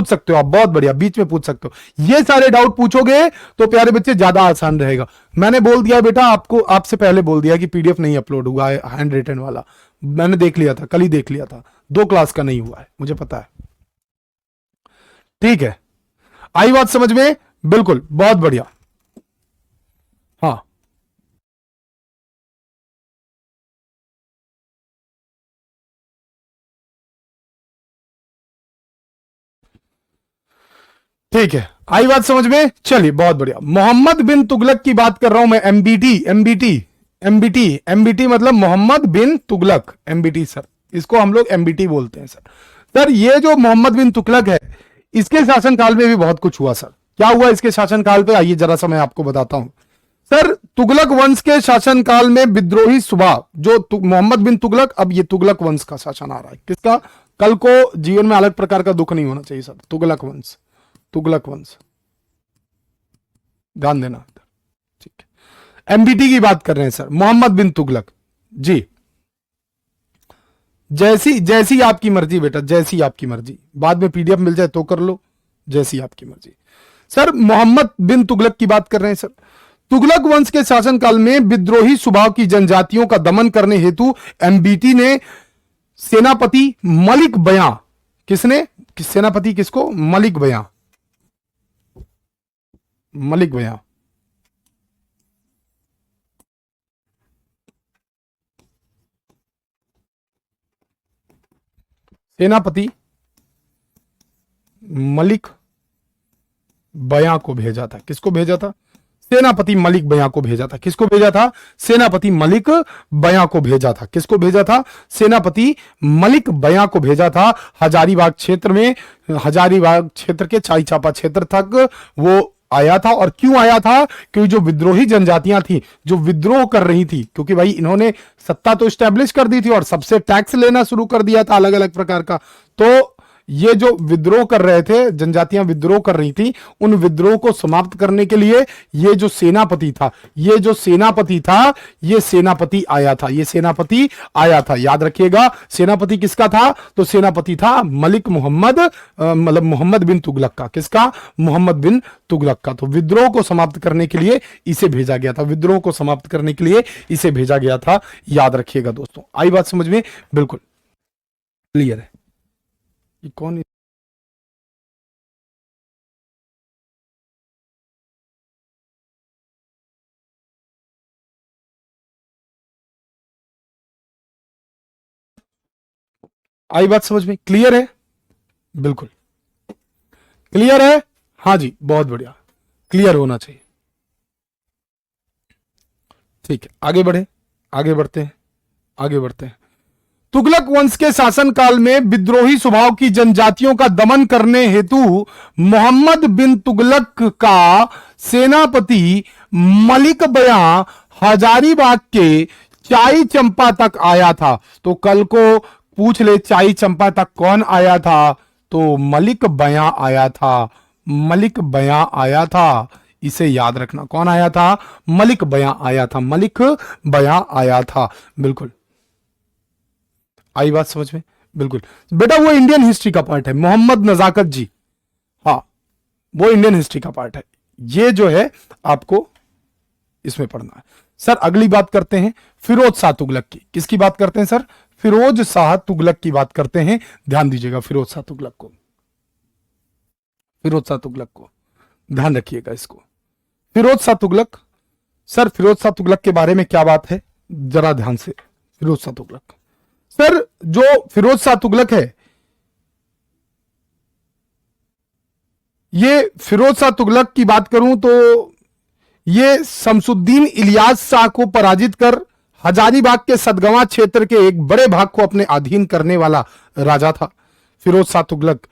सकते हो आप। बहुत बढ़िया, बीच में पूछ सकते हो। ये सारे डाउट पूछोगे तो प्यारे बच्चे ज्यादा आसान रहेगा। मैंने बोल दिया बेटा आपको, आपसे पहले बोल दिया कि पीडीएफ नहीं अपलोड हुआ है हैंड रिटन वाला। मैंने देख लिया था, कल ही देख लिया था। 2 क्लास का नहीं हुआ है, मुझे पता है। ठीक है, आई बात समझ में? बिल्कुल, बहुत बढ़िया। हाँ ठीक है, आई बात समझ में? चलिए बहुत बढ़िया। मोहम्मद बिन तुगलक की बात कर रहा हूं मैं। एमबीटी मतलब मोहम्मद बिन तुगलक। एमबीटी सर, इसको हम लोग एमबीटी बोलते हैं सर। सर ये जो मोहम्मद बिन तुगलक है, इसके शासनकाल में भी बहुत कुछ हुआ सर। क्या हुआ इसके शासनकाल पे? आइए जरा सा मैं आपको बताता हूं। सर तुगलक वंश के शासनकाल में विद्रोही स्वभाव, जो मोहम्मद बिन तुगलक, अब ये तुगलक वंश का शासन आ रहा है। किसका? कल को जीवन में अलग प्रकार का दुख नहीं होना चाहिए सर। तुगलक वंश, ध्यान देना। ठीक है, एमबीटी की बात कर रहे हैं सर, मोहम्मद बिन तुगलक जी। जैसी जैसी आपकी मर्जी बेटा, जैसी आपकी मर्जी। बाद में पीडीएफ मिल जाए तो कर लो, जैसी आपकी मर्जी। सर मोहम्मद बिन तुगलक की बात कर रहे हैं सर। तुगलक वंश के शासनकाल में विद्रोही स्वभाव की जनजातियों का दमन करने हेतु एमबीटी ने सेनापति मलिक बयां, किसने? सेनापति किसको? मलिक बयां सेनापति मलिक बयां को भेजा था। किसको भेजा था? सेनापति मलिक बयां को भेजा था। किसको भेजा था? सेनापति मलिक बयां को भेजा था। किसको भेजा था? सेनापति मलिक बयां को भेजा था। हजारीबाग क्षेत्र में, हजारीबाग क्षेत्र के चाई चापा क्षेत्र तक वो आया था। और क्यों आया था? क्योंकि जो विद्रोही जनजातियां थी, जो विद्रोह कर रही थी, क्योंकि भाई इन्होंने सत्ता तो स्टैब्लिश कर दी थी और सबसे टैक्स लेना शुरू कर दिया था अलग अलग प्रकार का। तो ये जो विद्रोह कर रहे थे, जनजातियां विद्रोह कर रही थी, उन विद्रोह को समाप्त करने के लिए ये जो सेनापति था, ये जो सेनापति था, ये सेनापति आया था, ये सेनापति आया था। याद रखिएगा, सेनापति किसका था? तो सेनापति था मलिक मोहम्मद, मतलब मोहम्मद बिन तुगलक का। किसका? मोहम्मद बिन तुगलक का। तो विद्रोह को समाप्त करने के लिए इसे भेजा गया था, विद्रोह को समाप्त करने के लिए इसे भेजा गया था। याद रखिएगा दोस्तों। आई बात समझ में? बिल्कुल क्लियर है। ये कौन? आई बात समझ में? क्लियर है? बिल्कुल क्लियर है। हाँ जी, बहुत बढ़िया, क्लियर होना चाहिए। ठीक है, आगे बढ़े, आगे बढ़ते हैं, आगे बढ़ते हैं। तुगलक वंश के शासनकाल में विद्रोही स्वभाव की जनजातियों का दमन करने हेतु मोहम्मद बिन तुगलक का सेनापति मलिक बयां हजारीबाग के चाई चंपा तक आया था। तो कल को पूछ ले, चाई चंपा तक कौन आया था? तो मलिक बयां आया था, मलिक बयां आया था। इसे याद रखना, कौन आया था? मलिक बयां आया था, मलिक बयां आया था। बिल्कुल आई बात समझ में? बिल्कुल बेटा, वो इंडियन हिस्ट्री का पार्ट है, मोहम्मद नजाकत जी। हाँ, वो इंडियन हिस्ट्री का पार्ट है, ये जो है आपको इसमें पढ़ना है। सर अगली बात करते हैं फिरोज शाह तुगलक की। किसकी बात करते हैं सर? फिरोज शाह तुगलक की बात करते हैं। ध्यान दीजिएगा फिरोज शाह तुगलक को, फिरोज शाह तुगलक को ध्यान रखिएगा इसको। फिरोज शाह तुगलक, सर फिरोज शाह तुगलक के बारे में क्या बात है, जरा ध्यान से। फिरोज शाह तुगलक, सर जो फिरोज शाह तुगलक है, ये फिरोज शाह तुगलक की बात करूं तो ये शमसुद्दीन इलियास शाह को पराजित कर हजारीबाग के सतगवां क्षेत्र के एक बड़े भाग को अपने अधीन करने वाला राजा था फिरोज शाह तुगलक।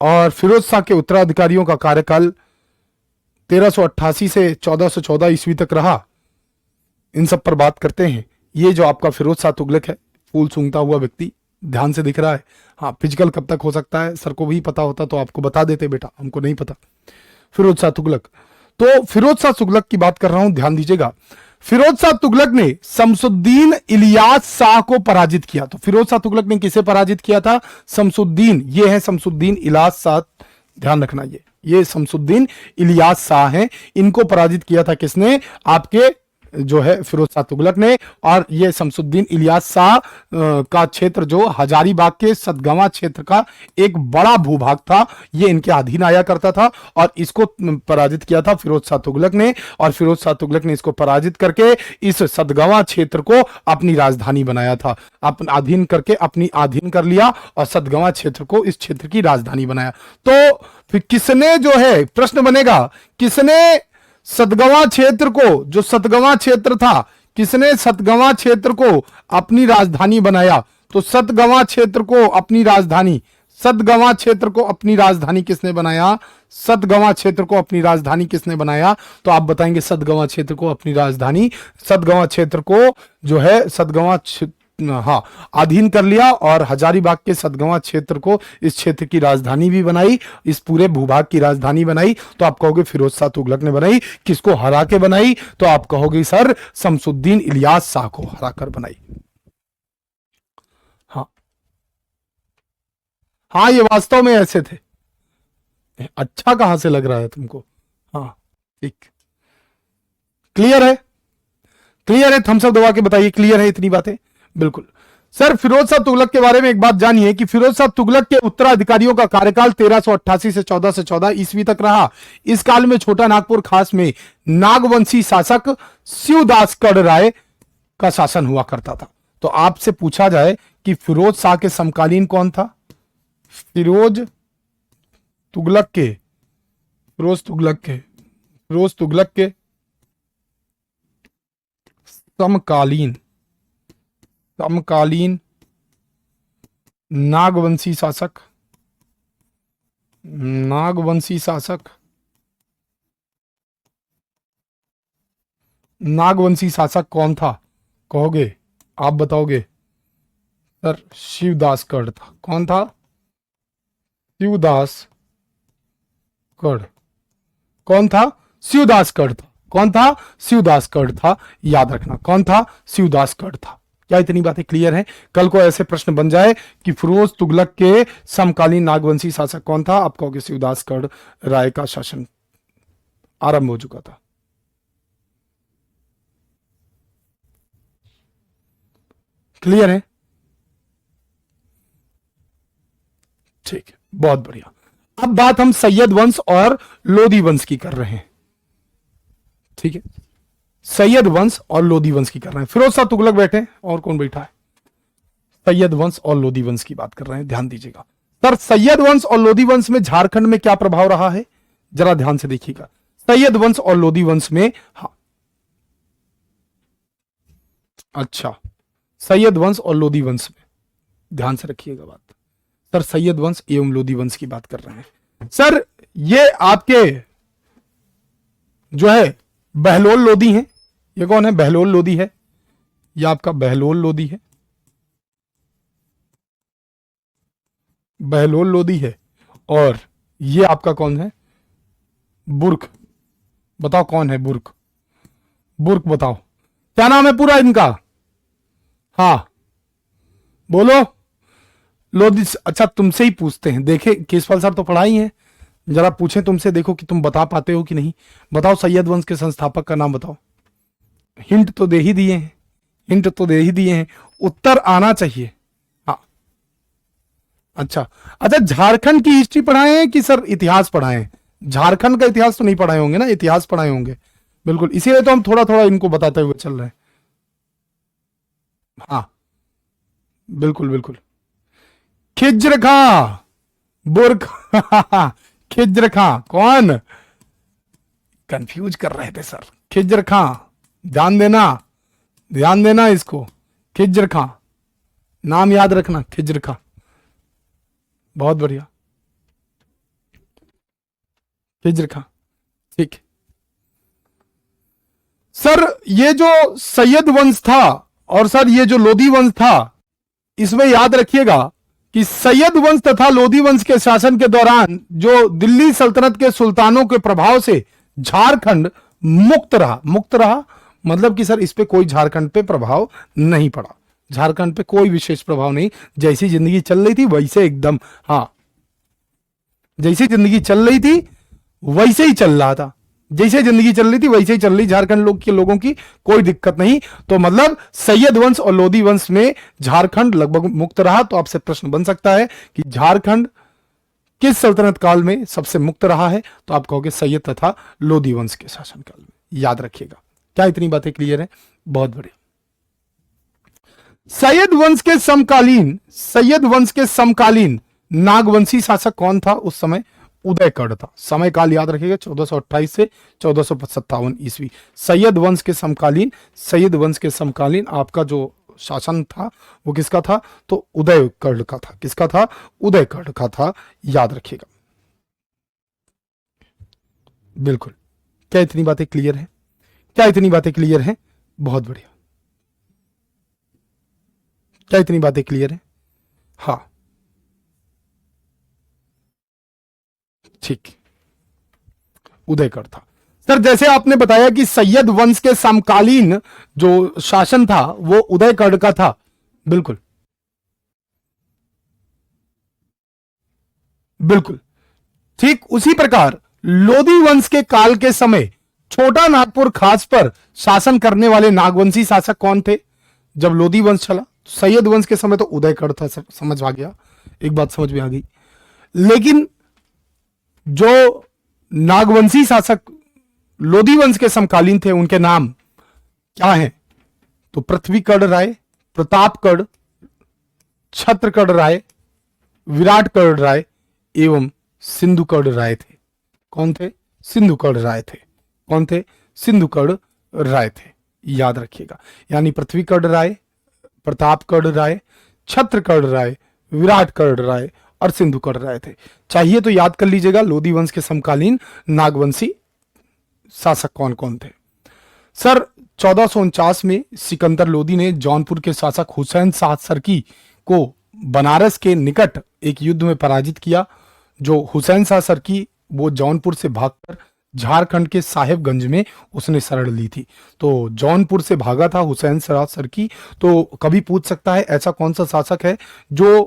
और फिरोज शाह के उत्तराधिकारियों का कार्यकाल 1388 से 1414 ईस्वी तक रहा। इन सब पर बात करते हैं। ये जो आपका फिरोज शाह तुगलक है, फूल सूंघता हुआ व्यक्ति, ध्यान से दिख रहा है। हाँ, फिजिकल कब तक हो सकता है, सर को भी पता होता तो आपको बता देते, बेटा हमको नहीं पता। फिरोज शाह तुगलक, तो फिरोज शाह तुगलक की बात कर रहा हूं, ध्यान दीजिएगा। फिरोज शाह तुगलक ने शमसुद्दीन इलियास शाह को पराजित किया। तो फिरोज शाह तुगलक ने किसे पराजित किया था? शमसुद्दीन, ये है शमसुद्दीन इलियास शाह, ध्यान रखना, ये शमसुद्दीन इलियास शाह हैं। इनको पराजित किया था किसने? आपके जो है फिरोज शाह तुगलक ने। और ये शमसुद्दीन इलियास शाह का क्षेत्र जो हजारीबाग के सतगवां क्षेत्र का एक बड़ा भूभाग था, ये इनके अधीन आया करता था और इसको पराजित किया था फिरोज शाह तुगलक ने। और फिरोज शाह तुगलक ने इसको पराजित करके इस सतगवां क्षेत्र को अपनी राजधानी बनाया था, अपना अधीन करके अपनी अधीन कर लिया और सतगवां क्षेत्र को इस क्षेत्र की राजधानी बनाया। तो फिर किसने जो है, प्रश्न बनेगा, किसने सतगवां क्षेत्र को, जो सतगवां क्षेत्र था, किसने सतगवां क्षेत्र को अपनी राजधानी बनाया? तो सतगवां क्षेत्र को अपनी राजधानी, सतगवां क्षेत्र को अपनी राजधानी किसने बनाया? सतगवां क्षेत्र को अपनी राजधानी किसने बनाया? तो आप बताएंगे सतगवां क्षेत्र को अपनी राजधानी, सतगवां क्षेत्र को जो है सतगवां, हाँ, अधीन कर लिया और हजारीबाग के सतगवां क्षेत्र को इस क्षेत्र की राजधानी भी बनाई, इस पूरे भूभाग की राजधानी बनाई। तो आप कहोगे फिरोज शाह तुगलक ने बनाई। किसको हरा के बनाई? तो आप कहोगे सर शमसुद्दीन इलियास शाह को हरा कर बनाई। हाँ हाँ, ये वास्तव में ऐसे थे। अच्छा कहां से लग रहा है तुमको? हाँ ठीक, क्लियर है? क्लियर है? थम्स अप दबा के बताइए क्लियर है इतनी बातें। बिल्कुल सर, फिरोज शाह तुगलक के बारे में एक बात जानिए कि फिरोज शाह तुगलक के उत्तराधिकारियों का कार्यकाल 1388 से 1414 ईस्वी तक रहा। इस काल में छोटा नागपुर खास में नागवंशी शासक शिवदास राय का शासन हुआ करता था। तो आपसे पूछा जाए कि फिरोज शाह के समकालीन कौन था? फिरोज तुगलक के, फिरोज तुगलक के, फिरोज तुगलक के समकालीन, समकालीन नागवंशी शासक, नागवंशी शासक, नागवंशी शासक कौन था कहोगे? आप बताओगे सर शिवदास था। कौन था? शिवदास कर्ण। कौन था? शिवदास कर्ण था। कौन था? शिवदास कर्ण था। याद रखना, कौन था? शिवदास कर्ण था। क्या इतनी बातें क्लियर हैं? कल को ऐसे प्रश्न बन जाए कि फिरोज तुगलक के समकालीन नागवंशी शासक कौन था, आप कहोगे शिवदास कर्ण राय का शासन आरंभ हो चुका था। क्लियर है? ठीक है, बहुत बढ़िया। अब बात हम सैयद वंश और लोधी वंश की कर रहे हैं। ठीक है, सैयद वंश और लोधी वंश की कर रहे हैं। फिरोज शाह तुगलक बैठे हैं, और कौन बैठा है? सैयद वंश और लोधी वंश की बात कर रहे हैं, ध्यान दीजिएगा। सर, सैयद वंश और लोधी वंश में झारखंड में क्या प्रभाव रहा है, जरा ध्यान से देखिएगा। सैयद वंश और लोधी वंश में, हाँ, अच्छा, सैयद वंश और लोधी वंश में ध्यान से रखिएगा बात। सर, सैयद वंश एवं लोधी वंश की बात कर रहे हैं। सर, ये आपके जो है बहलोल लोधी हैं। ये कौन है? बहलोल लोधी है। ये आपका बहलोल लोधी है। बहलोल लोधी है। और ये आपका कौन है? बुर्क। बताओ कौन है बुर्क? बुर्क बताओ, क्या नाम है पूरा इनका? हाँ बोलो। लोधी। अच्छा, तुमसे ही पूछते हैं, देखे केसवाल साहब तो पढ़ाई हैं, जरा पूछें तुमसे, देखो कि तुम बता पाते हो कि नहीं। बताओ, सैयद वंश के संस्थापक का नाम बताओ। हिंट तो दे ही दिए हैं, हिंट तो दे ही दिए हैं, उत्तर आना चाहिए। हाँ, अच्छा अच्छा, झारखंड की हिस्ट्री पढ़ाए हैं कि सर इतिहास पढ़ाए हैं? झारखंड का इतिहास तो नहीं पढ़ाए होंगे ना, इतिहास पढ़ाए होंगे। बिल्कुल, इसीलिए तो हम थोड़ा थोड़ा इनको बताते हुए चल रहे हैं। हाँ, बिल्कुल बिल्कुल। खिज्र खां, बुर्क। खिज्र खां कौन? कंफ्यूज कर रहे थे सर। खिज्र खां, ध्यान देना, ध्यान देना इसको। खिज्र खां, नाम याद रखना, खिज्र खां। बहुत बढ़िया, खिज्र खां। ठीक। सर, ये जो सैयद वंश था और सर ये जो लोधी वंश था, इसमें याद रखिएगा कि सैयद वंश तथा लोधी वंश के शासन के दौरान जो दिल्ली सल्तनत के सुल्तानों के प्रभाव से झारखंड मुक्त रहा। मुक्त रहा मतलब कि सर इस पे कोई झारखंड पे प्रभाव नहीं पड़ा। झारखंड पे कोई विशेष प्रभाव नहीं, जैसी जिंदगी चल रही थी वैसे एकदम, हाँ, जैसी जिंदगी चल रही थी वैसे ही चल रहा था। जैसे जिंदगी चल रही थी वैसे ही चल रही, झारखंड के लोगों की कोई दिक्कत नहीं। तो मतलब सैयद वंश और लोधी वंश में झारखंड लगभग मुक्त रहा। तो आपसे प्रश्न बन सकता है कि झारखंड किस सल्तनत काल में सबसे मुक्त रहा है, तो आप कहोगे सैयद तथा लोधी वंश के शासन काल में। याद रखिएगा। क्या इतनी बातें क्लियर है? बहुत बढ़िया। सैयद वंश के समकालीन, सैयद वंश के समकालीन नागवंशी शासक कौन था उस समय? उदयकर्ण था। समय काल याद रखिएगा, 1428 से 1457 ईस्वी। सैयद वंश के समकालीन, सैयद वंश के समकालीन आपका जो शासन था वो किसका था? तो उदयकर्ण का था। किसका था? उदयकर्ण का था। याद रखिएगा। बिल्कुल। क्या इतनी बातें क्लियर है? क्या इतनी बातें क्लियर है? बहुत बढ़िया। क्या इतनी बातें क्लियर है? हाँ, ठीक, उदयकर्ण था। सर, जैसे आपने बताया कि सैयद वंश के समकालीन जो शासन था वो उदयकर्ण का था। बिल्कुल बिल्कुल ठीक। उसी प्रकार लोधी वंश के काल के समय छोटा नागपुर खास पर शासन करने वाले नागवंशी शासक कौन थे? जब लोधी वंश चला, सैयद वंश के समय तो उदयकर्ण था, समझ आ गया, एक बात समझ में आ गई। लेकिन जो नागवंशी शासक लोधी वंश के समकालीन थे उनके नाम क्या हैं? तो पृथ्वीकर्ण राय, प्रतापकर्ण, छत्रकर्ण राय, विराटकर्ण राय एवं सिंधुकर्ण राय थे। कौन थे? सिंधुकर्ण राय थे। कौन थे? सिंधुकर्ण राय थे। याद रखिएगा। यानी पृथ्वीकर्ण राय, प्रतापकर्ण राय, छत्रकर्ण राय, विराटकर्ण राय और सिंधुकर्ण राय थे। चाहिए तो याद कर लीजिएगा लोधी वंश के समकालीन नागवंशी शासक कौन कौन थे। सर, 1449 में सिकंदर लोधी ने जौनपुर के शासक हुसैन शाह सरकी को बनारस के निकट एक युद्ध में पराजित किया। जो हुसैन शाह सरकी, वो जौनपुर से भागकर झारखंड के साहेबगंज में उसने शरण ली थी। तो जौनपुर से भागा था हुसैन शाह सरकी। तो कभी पूछ सकता है ऐसा कौन सा शासक है जो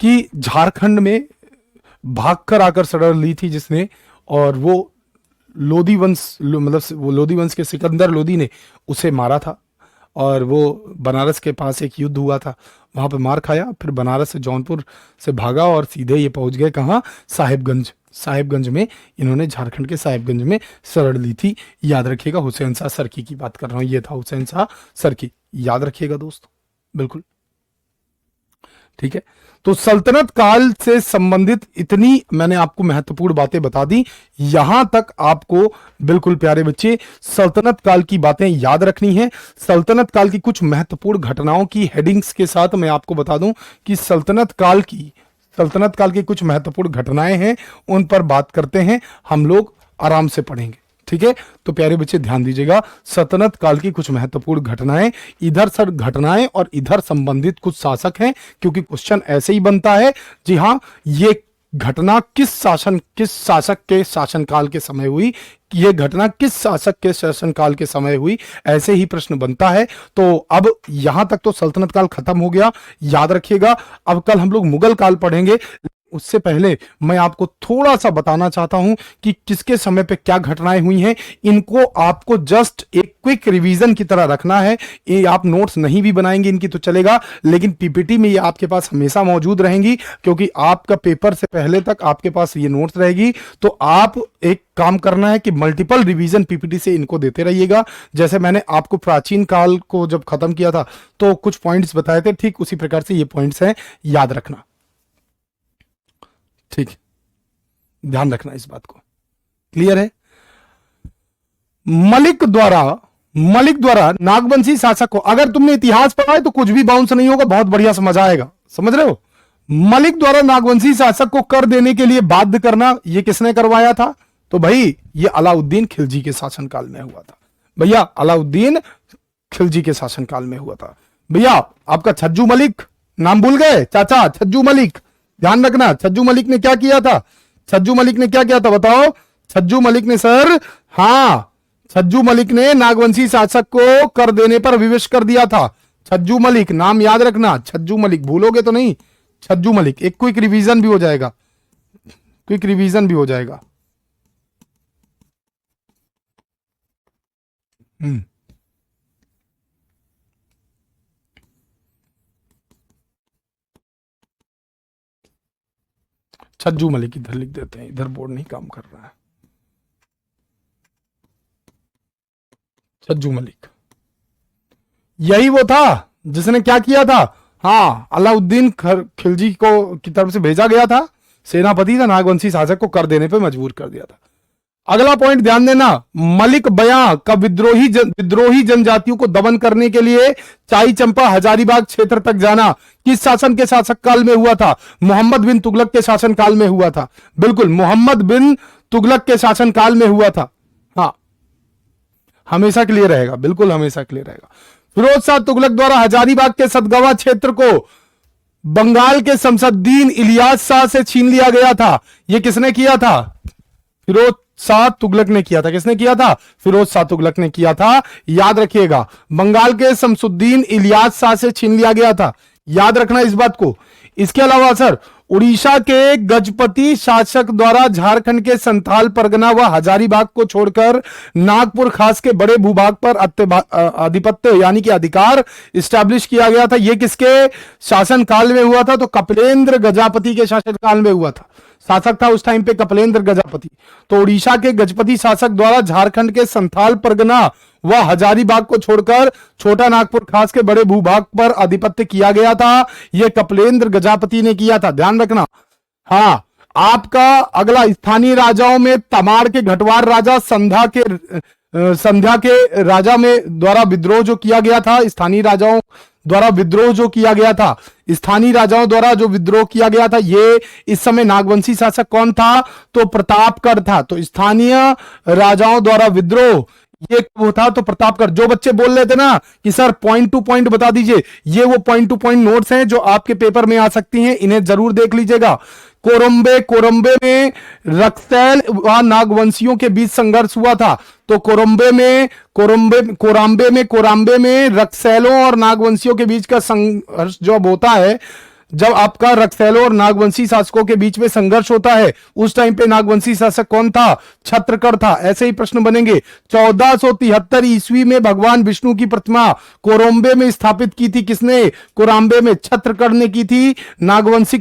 कि झारखंड में भागकर आकर शरण ली थी जिसने, और वो लोधी वंश मतलब वो लोधी वंश के सिकंदर लोधी ने उसे मारा था। और वो बनारस के पास एक युद्ध हुआ था, वहां पे मार खाया, फिर बनारस से जौनपुर से भागा और सीधे ये पहुंच गए कहाँ, साहिबगंज। साहिबगंज में इन्होंने झारखंड के साहिबगंज में शरण ली थी। याद रखिएगा, हुसैन शाह सरकी की बात कर रहा हूं, ये था हुसैन शाह सरकी, याद रखिएगा दोस्तों, बिल्कुल ठीक है। तो सल्तनत काल से संबंधित इतनी मैंने आपको महत्वपूर्ण बातें बता दी। यहां तक आपको बिल्कुल प्यारे बच्चे सल्तनत काल की बातें याद रखनी है। सल्तनत काल की कुछ महत्वपूर्ण घटनाओं की हेडिंग्स के साथ मैं आपको बता दूं कि सल्तनत काल की कुछ महत्वपूर्ण घटनाएं हैं, उन पर बात करते हैं, हम लोग आराम से पढ़ेंगे, ठीक है। तो प्यारे बच्चे ध्यान दीजिएगा, सल्तनत काल की कुछ महत्वपूर्ण घटनाएं, इधर सर घटनाएं और इधर संबंधित कुछ शासक हैं, क्योंकि क्वेश्चन ऐसे ही बनता है। जी हाँ, ये घटना किस शासक के शासनकाल के समय हुई, ये घटना किस शासक के शासनकाल के समय हुई, ऐसे ही प्रश्न बनता है। तो अब यहां तक तो सल्तनत काल खत्म हो गया, याद रखिएगा। अब कल हम लोग मुगल काल पढ़ेंगे। उससे पहले मैं आपको थोड़ा सा बताना चाहता हूं कि किसके समय पे क्या घटनाएं हुई हैं। इनको आपको जस्ट एक क्विक रिवीजन की तरह रखना है। ये आप नोट्स नहीं भी बनाएंगे इनकी तो चलेगा, लेकिन पीपीटी में ये आपके पास हमेशा मौजूद रहेंगी, क्योंकि आपका पेपर से पहले तक आपके पास ये नोट्स रहेगी। तो आप एक काम करना है कि मल्टीपल रिवीजन पीपीटी से इनको देते रहिएगा। जैसे मैंने आपको प्राचीन काल को जब खत्म किया था तो कुछ पॉइंट्स बताए थे, ठीक उसी प्रकार से ये पॉइंट्स हैं, याद रखना, ठीक, ध्यान रखना इस बात को, क्लियर है। मलिक द्वारा नागवंशी शासक को, अगर तुमने इतिहास पढ़ा है तो कुछ भी बाउंस नहीं होगा, बहुत बढ़िया समझ आएगा, समझ रहे हो। मलिक द्वारा नागवंशी शासक को कर देने के लिए बाध्य करना, यह किसने करवाया था, तो भाई ये अलाउद्दीन खिलजी के शासनकाल में हुआ था। भैया अलाउद्दीन खिलजी के शासनकाल में हुआ था। भैया आपका छज्जू मलिक, नाम भूल गए चाचा, छज्जू मलिक, ध्यान रखना। छज्जू मलिक ने क्या किया था, छज्जू मलिक ने क्या किया था बताओ। छज्जू मलिक ने सर, हां, छज्जू मलिक ने नागवंशी शासक को कर देने पर विवश कर दिया था। छज्जू मलिक, नाम याद रखना, छज्जू मलिक, भूलोगे तो नहीं। छज्जू मलिक, एक क्विक रिवीजन भी हो जाएगा, क्विक रिवीजन भी हो जाएगा। छज्जू मलिक इधर लिख देते हैं, इधर बोर्ड नहीं काम कर रहा है। छज्जू मलिक यही वो था जिसने क्या किया था, हाँ, अलाउद्दीन खिलजी को की तरफ से भेजा गया था, सेनापति था, नागवंशी शासक को कर देने पे मजबूर कर दिया था। अगला पॉइंट ध्यान देना, मलिक बयां का विद्रोही जनजातियों को दमन करने के लिए चाई चंपा हजारीबाग क्षेत्र तक जाना किस शासन के शासक काल में हुआ था, मोहम्मद बिन तुगलक के शासन काल में हुआ था। बिल्कुल, मोहम्मद बिन तुगलक के शासन काल में हुआ था। हाँ, हमेशा क्लियर रहेगा, बिल्कुल हमेशा क्लियर रहेगा। फिरोज शाह तुगलक द्वारा हजारीबाग के सतगवा क्षेत्र को बंगाल के शमसुद्दीन इलियास शाह से छीन लिया गया था। यह किसने किया था, फिरोज शाह तुगलक ने किया था। किसने किया था, फिरोज शाह तुगलक ने किया था, याद रखिएगा। बंगाल के शमसुद्दीन इलियास शाह से छीन लिया गया था, याद रखना इस बात को। इसके अलावा सर, उड़ीसा के गजपति शासक द्वारा झारखंड के संथाल परगना व हजारीबाग को छोड़कर नागपुर खास के बड़े भूभाग पर आधिपत्य यानी कि अधिकार स्टैब्लिश किया गया था। यह किसके शासन काल में हुआ था, तो कपिलेंद्र गजापति के शासन काल में हुआ था। शासक था उस टाइम पे कपिलेंद्र गजापति। तो उड़ीसा के गजपति शासक द्वारा झारखंड के संथाल परगना व हजारीबाग को छोड़कर छोटा नागपुर खास के बड़े भूभाग पर आधिपत्य किया गया था। यह कपिलेंद्र गजापति ने किया था, ध्यान रखना। हाँ, आपका अगला, स्थानीय राजाओं में तमाड़ के घटवार राजा संध्या के राजा में द्वारा विद्रोह जो किया गया था, स्थानीय राजाओं द्वारा विद्रोह जो किया गया था, स्थानीय राजाओं द्वारा जो विद्रोह किया गया था, ये इस समय नागवंशी शासक कौन था, तो प्रतापगढ़ था। तो स्थानीय राजाओं द्वारा विद्रोह ये वो था, तो प्रतापगढ़। जो बच्चे बोल रहे थे ना कि सर पॉइंट टू पॉइंट बता दीजिए, ये वो पॉइंट टू पॉइंट नोट्स हैं जो आपके पेपर में आ सकती हैं, इन्हें जरूर देख लीजिएगा। कोरम्बे, कोरम्बे में रक्सैल व नागवंशियों के बीच संघर्ष हुआ था। तो कोराम्बे में रक्सैलों और नागवंशियों के बीच का संघर्ष जब होता है, जब आपका रक्सैलों और नागवंशी शासकों के बीच में संघर्ष होता है, उस टाइम पे नागवंशी शासक कौन था? छत्रकड़ था। ऐसे ही प्रश्न बनेंगे। 1473 ईस्वी में भगवान विष्णु की प्रतिमा कोरम्बे में स्थापित की थी किसने? कोराम्बे में छत्रकड़ ने की थी। नागवंशी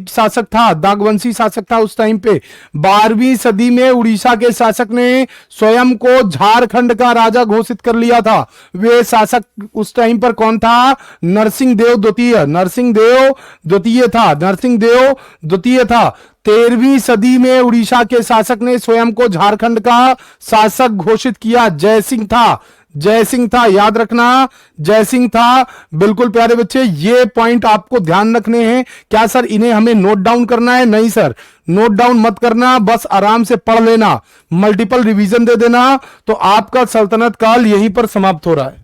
शासक था उस टाइम पे। 12वीं सदी में उड़ीसा के शासक ने स्वयं को झारखंड का राजा घोषित कर लिया था। वे शासक उस टाइम पर कौन था? नरसिंह देव द्वितीय था। 13वीं सदी में उड़ीसा के शासक ने स्वयं को झारखंड का शासक घोषित किया। जय सिंह था, याद रखना, जय सिंह था। बिल्कुल प्यारे बच्चे, ये पॉइंट आपको ध्यान रखने हैं। क्या सर इन्हें हमें नोट डाउन करना है? नहीं सर, नोट डाउन मत करना, बस आराम से पढ़ लेना, मल्टीपल रिवीजन दे देना, तो आपका सल्तनत काल यहीं पर समाप्त हो रहा है।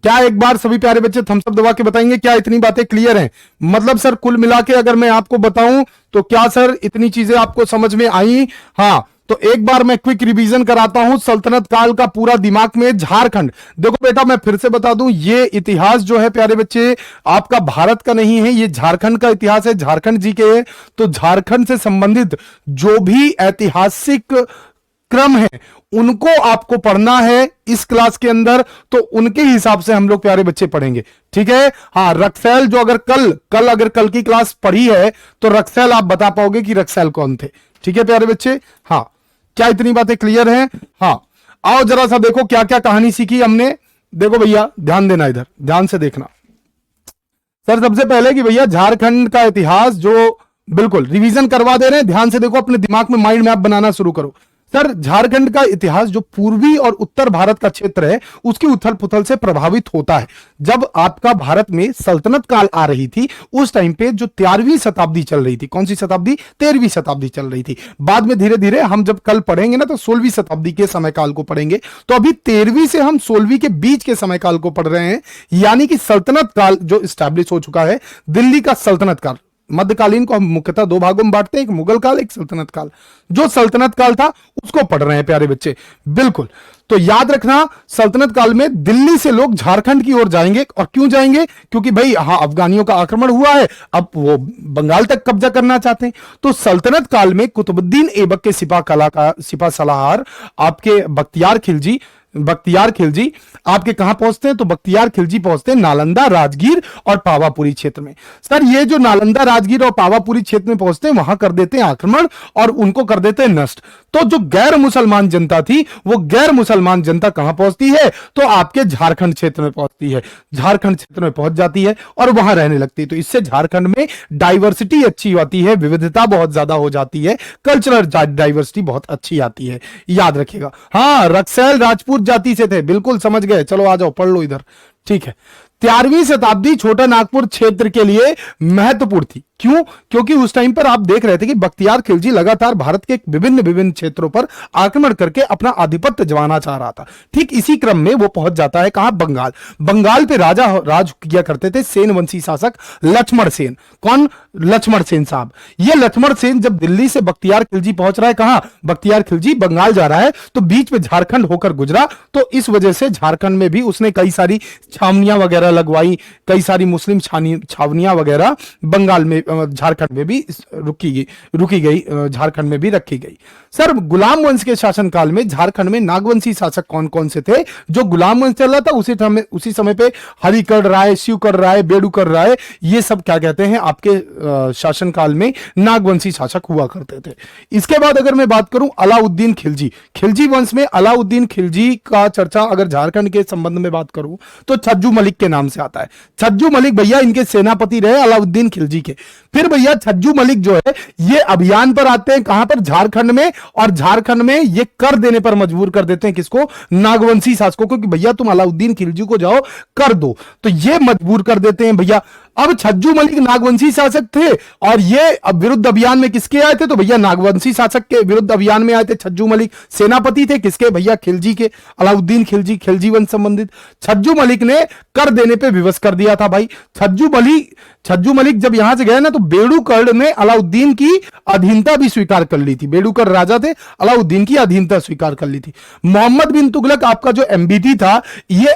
क्या एक बार सभी प्यारे बच्चे थम्स अप दबा के बताएंगे क्या इतनी बातें क्लियर हैं? मतलब सर कुल मिला के अगर मैं आपको बताऊं तो क्या सर इतनी चीजें आपको समझ में आई? हाँ, तो एक बार मैं क्विक रिवीजन कराता हूं सल्तनत काल का पूरा दिमाग में। झारखंड, देखो बेटा मैं फिर से बता दूं, ये इतिहास जो है प्यारे बच्चे आपका भारत का नहीं है, ये झारखंड का इतिहास है, झारखंड जी के है। तो झारखंड से संबंधित जो भी ऐतिहासिक क्रम है उनको आपको पढ़ना है इस क्लास के अंदर, तो उनके हिसाब से हम लोग प्यारे बच्चे पढ़ेंगे, ठीक है? हाँ, रक्सैल जो अगर कल की क्लास पढ़ी है तो रक्सैल आप बता पाओगे कि रक्सैल कौन थे, ठीक है प्यारे बच्चे? हाँ, क्या इतनी बातें क्लियर हैं? हाँ, आओ जरा सा देखो क्या क्या कहानी सीखी हमने। देखो भैया ध्यान देना, इधर ध्यान से देखना। सर सबसे पहले कि भैया झारखंड का इतिहास जो बिल्कुल रिवीजन करवा दे रहे हैं, ध्यान से देखो, अपने दिमाग में माइंड मैप बनाना शुरू करो। सर झारखंड का इतिहास जो पूर्वी और उत्तर भारत का क्षेत्र है उसकी उथल पुथल से प्रभावित होता है। जब आपका भारत में सल्तनत काल आ रही थी उस टाइम पे जो 13वीं शताब्दी चल रही थी, कौन सी शताब्दी? 13वीं शताब्दी चल रही थी। बाद में धीरे धीरे हम जब कल पढ़ेंगे ना तो 16वीं शताब्दी के समय काल को पढ़ेंगे। तो अभी 13वीं से हम 16वीं के बीच के समय काल को पढ़ रहे हैं, यानी कि सल्तनत काल जो स्टैब्लिश हो चुका है, दिल्ली का सल्तनत काल। मध्यकालीन को हम मुख्यतः दो भागों में बांटते हैं, एक मुगल काल, एक सल्तनत काल। जो सल्तनत काल था उसको पढ़ रहे हैं प्यारे बच्चे, बिल्कुल। तो याद रखना सल्तनत काल में दिल्ली से लोग झारखंड की ओर जाएंगे। और क्यों जाएंगे? क्योंकि भाई हाँ अफगानियों का आक्रमण हुआ है, अब वो बंगाल तक कब्जा करना चाहते हैं। तो सल्तनत काल में कुतुबुद्दीन ऐबक के सिपा सलाहकार आपके बख्तियार खिलजी आपके कहां पहुंचते हैं? तो बख्तियार खिलजी पहुंचते हैं नालंदा, राजगीर और पावापुरी क्षेत्र में। सर ये जो नालंदा, राजगीर और पावापुरी क्षेत्र में पहुंचते हैं वहां कर देते हैं आक्रमण और उनको कर देते हैं नष्ट। तो जो गैर मुसलमान जनता थी वो गैर मुसलमान जनता कहां पहुंचती है? तो आपके झारखंड क्षेत्र में पहुंचती है, झारखंड क्षेत्र में पहुंच जाती है और वहां रहने लगती है। तो इससे झारखंड में डाइवर्सिटी अच्छी आती है, विविधता बहुत ज्यादा हो जाती है, कल्चरल डाइवर्सिटी बहुत अच्छी आती है, याद रखिएगा। हाँ, रक्सैल राजपूत जाति से थे, बिल्कुल समझ गए। चलो आ जाओ पढ़ लो इधर, ठीक है। 13वीं शताब्दी छोटा नागपुर क्षेत्र के लिए महत्वपूर्ण थी। क्यों? क्योंकि उस टाइम पर आप देख रहे थे कि बख्तियार खिलजी लगातार भारत के विभिन्न क्षेत्रों पर आक्रमण करके अपना आधिपत्य जमाना चाह रहा था। ठीक इसी क्रम में वो पहुंच जाता है कहां? बंगाल पे राज किया करते थे सेन वंशी शासक लक्ष्मण सेन। कौन? लक्ष्मण सेन साहब। ये लक्ष्मण सेन जब दिल्ली से बख्तियार खिलजी पहुंच रहा है, कहां? बख्तियार खिलजी बंगाल जा रहा है, तो बीच में झारखंड होकर गुजरा। तो इस वजह से झारखंड में भी उसने कई सारी छावनियां वगैरह लगवाई, कई सारी मुस्लिम छावनियां वगैरह बंगाल में, झारखंड में भी रुकी गई, झारखंड में भी रखी गई। सर गुलाम वंश के शासनकाल में झारखंड में नागवंशी शासक कौन कौन से थे? जो गुलाम वंश चल रहा था उसी समय पे हरिकर राय, शिवकर राय, बेडूकर राय, ये सब क्या कहते हैं आपके शासनकाल में नागवंशी शासक हुआ करते थे। इसके बाद अगर मैं बात करूं अलाउद्दीन खिलजी वंश में अलाउद्दीन खिलजी का चर्चा अगर झारखंड के संबंध में बात करूं तो छज्जू मलिक के नाम से आता है। छज्जू मलिक भैया इनके सेनापति रहे अलाउद्दीन खिलजी के। फिर भैया छज्जू मलिक जो है ये अभियान पर आते हैं, कहां पर? झारखंड में। और झारखंड में ये कर देने पर मजबूर कर देते हैं किसको? नागवंशी शासकों को, कि भैया तुम अलाउद्दीन खिलजी को जाओ कर दो। तो ये मजबूर कर देते हैं भैया अब छज्जू मलिक नागवंशी शासक थे और ये अब विरुद्ध अभियान में किसके आए थे? तो भैया नागवंशी शासक के विरुद्ध अभियान में आए थे छज्जू मलिक। सेनापति थे किसके? भैया खिलजी के, अलाउद्दीन खिलजी, खिलजी वंश संबंधित। छज्जू मलिक ने कर देने पे विवश कर दिया था भाई। छज्जू मलिक जब यहां से गए ना, तो बेड़ूकर्ण ने अलाउद्दीन की अधीनता भी स्वीकार कर ली थी। बेड़ूकर्ण राजा थे, अलाउद्दीन की अधीनता स्वीकार कर ली थी। मोहम्मद बिन तुगलक आपका जो एमबीटी था, ये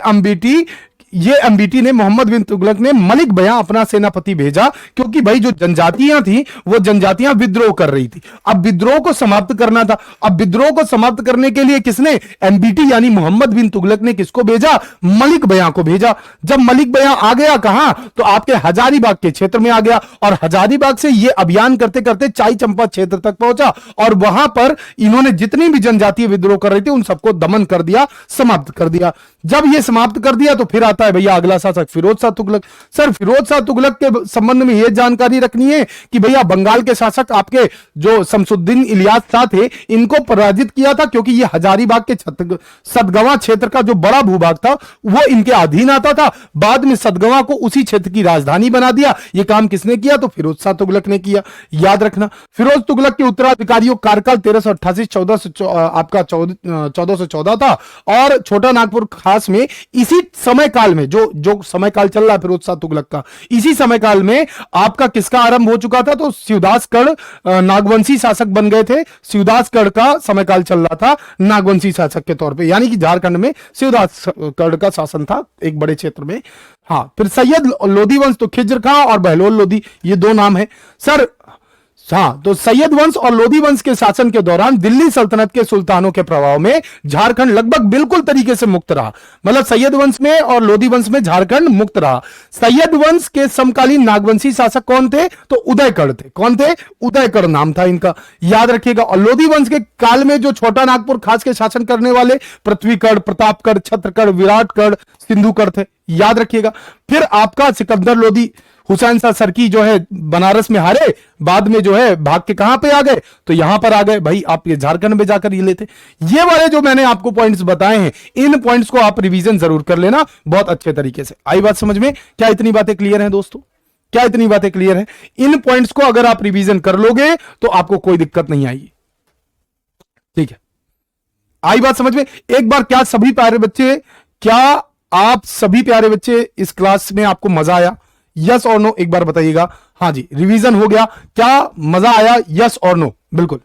एमबीटी ने, मोहम्मद बिन तुगलक ने मलिक बयां अपना सेनापति भेजा, क्योंकि भाई जो जनजातियां थी वो जनजातियां विद्रोह कर रही थी। अब विद्रोह को समाप्त करना था। अब विद्रोह को समाप्त करने के लिए किसने? एमबीटी यानी मोहम्मद बिन तुगलक ने किसको भेजा? मलिक बयां को भेजा। जब मलिक बयां आ गया कहां? तो आपके हजारीबाग के क्षेत्र में आ गया, और हजारीबाग से ये अभियान करते करते चाई चंपा क्षेत्र तक पहुंचा, और वहां पर इन्होंने जितनी भी जनजातीय विद्रोह कर रही थी उन सबको दमन कर दिया, समाप्त कर दिया। जब ये समाप्त कर दिया तो फिर आता है भैया अगला शासक फिरोज शाह तुगलक। सर फिरोज शाह तुगलक के संबंध में यह जानकारी रखनी है कि भैया बंगाल के शासक आपके जो शमसुद्दीन इलियास शाह थे, इनको पराजित किया था, क्योंकि ये हजारीबाग के सतगवां क्षेत्र का जो बड़ा भूभाग था वो इनके अधीन आता था। बाद में सतगवां को उसी क्षेत्र की राजधानी बना दिया। यह काम किसने किया? तो फिरोज शाह तुगलक ने किया। याद रखना, फिरोज तुगलक के उत्तराधिकारियों कार्यकाल 1388 1414 था, और छोटा नागपुर खास में इसी समय काल में, जो समय काल चल रहा है फिरोज शाह तुगलक का, इसी समय काल में आपका किसका आरंभ हो चुका था? तो शिवदासगढ़ नागवंशी शासक बन गए थे। शिवदासगढ़ का समय काल चल रहा था नागवंशी शासक के तौर पे, यानी कि झारखंड में शिवदासगढ़ का शासन था एक बड़े क्षेत्र में। हाँ, फिर सैयद लोधी वंश, तो खिज्र खां और बहलोल लोधी, ये दो नाम है सर। हाँ, तो सैयद वंश और लोधी वंश के शासन के दौरान दिल्ली सल्तनत के सुल्तानों के प्रभाव में झारखंड लगभग बिल्कुल तरीके से मुक्त रहा। मतलब सैयद वंश में और लोधी वंश में झारखंड मुक्त रहा। सैयद वंश के समकालीन नागवंशी शासक कौन थे? तो उदयकर्ण थे। कौन थे? उदयकर्ण नाम था इनका, याद रखिएगा। और लोधी वंश के काल में जो छोटा नागपुर खास के शासन करने वाले पृथ्वीकर्ण, प्रतापकर्ण, छत्रकर्ण, विराटकर्ण, सिंधुकर्ण थे, याद रखिएगा। फिर आपका सिकंदर लोधी, हुसैन शाह सरकी जो है बनारस में हारे, बाद में जो है भाग के कहां पे आ गए? तो यहां पर आ गए भाई, आप ये झारखंड में जाकर ये लेते। ये वाले जो मैंने आपको पॉइंट्स बताए हैं, इन पॉइंट्स को आप रिवीजन जरूर कर लेना बहुत अच्छे तरीके से। आई बात समझ में? क्या इतनी बातें क्लियर हैं दोस्तों? क्या इतनी बातें क्लियर हैं? इन पॉइंट्स को अगर आप रिवीजन कर लोगे तो आपको कोई दिक्कत नहीं आएगी। ठीक है, आई बात समझ में? एक बार क्या सभी प्यारे बच्चे, क्या आप सभी प्यारे बच्चे इस क्लास में आपको मजा आया? यस और नो एक बार बताइएगा। हाँ जी, रिवीजन हो गया, क्या मजा आया? यस और नो, बिल्कुल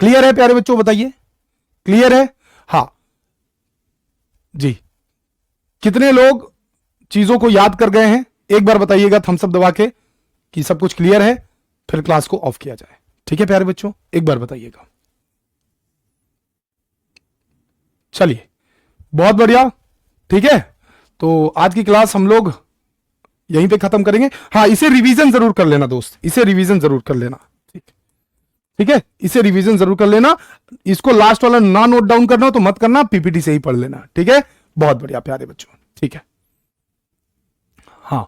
क्लियर है प्यारे बच्चों, बताइए क्लियर है? हाँ जी, कितने लोग चीजों को याद कर गए हैं? एक बार बताइएगा थम्स अप दबा के कि सब कुछ क्लियर है, फिर क्लास को ऑफ किया जाए। ठीक है प्यारे बच्चों, एक बार बताइएगा। चलिए, बहुत बढ़िया। ठीक है, तो आज की क्लास हम लोग यहीं पे खत्म करेंगे। हाँ, इसे रिवीजन जरूर कर लेना दोस्त, इसे रिवीजन जरूर कर लेना। ठीक है, इसे रिवीजन जरूर कर लेना। इसको लास्ट वाला ना नोट डाउन करना हो तो मत करना, पीपीटी से ही पढ़ लेना। ठीक है, बहुत बढ़िया प्यारे बच्चों। ठीक है, हाँ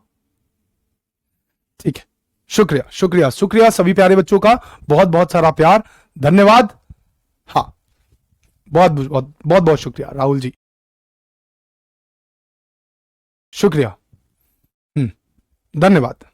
ठीक है, शुक्रिया शुक्रिया शुक्रिया सभी प्यारे बच्चों का, बहुत बहुत सारा प्यार, धन्यवाद। हाँ, बहुत बहुत बहुत बहुत शुक्रिया राहुल जी, शुक्रिया, धन्यवाद।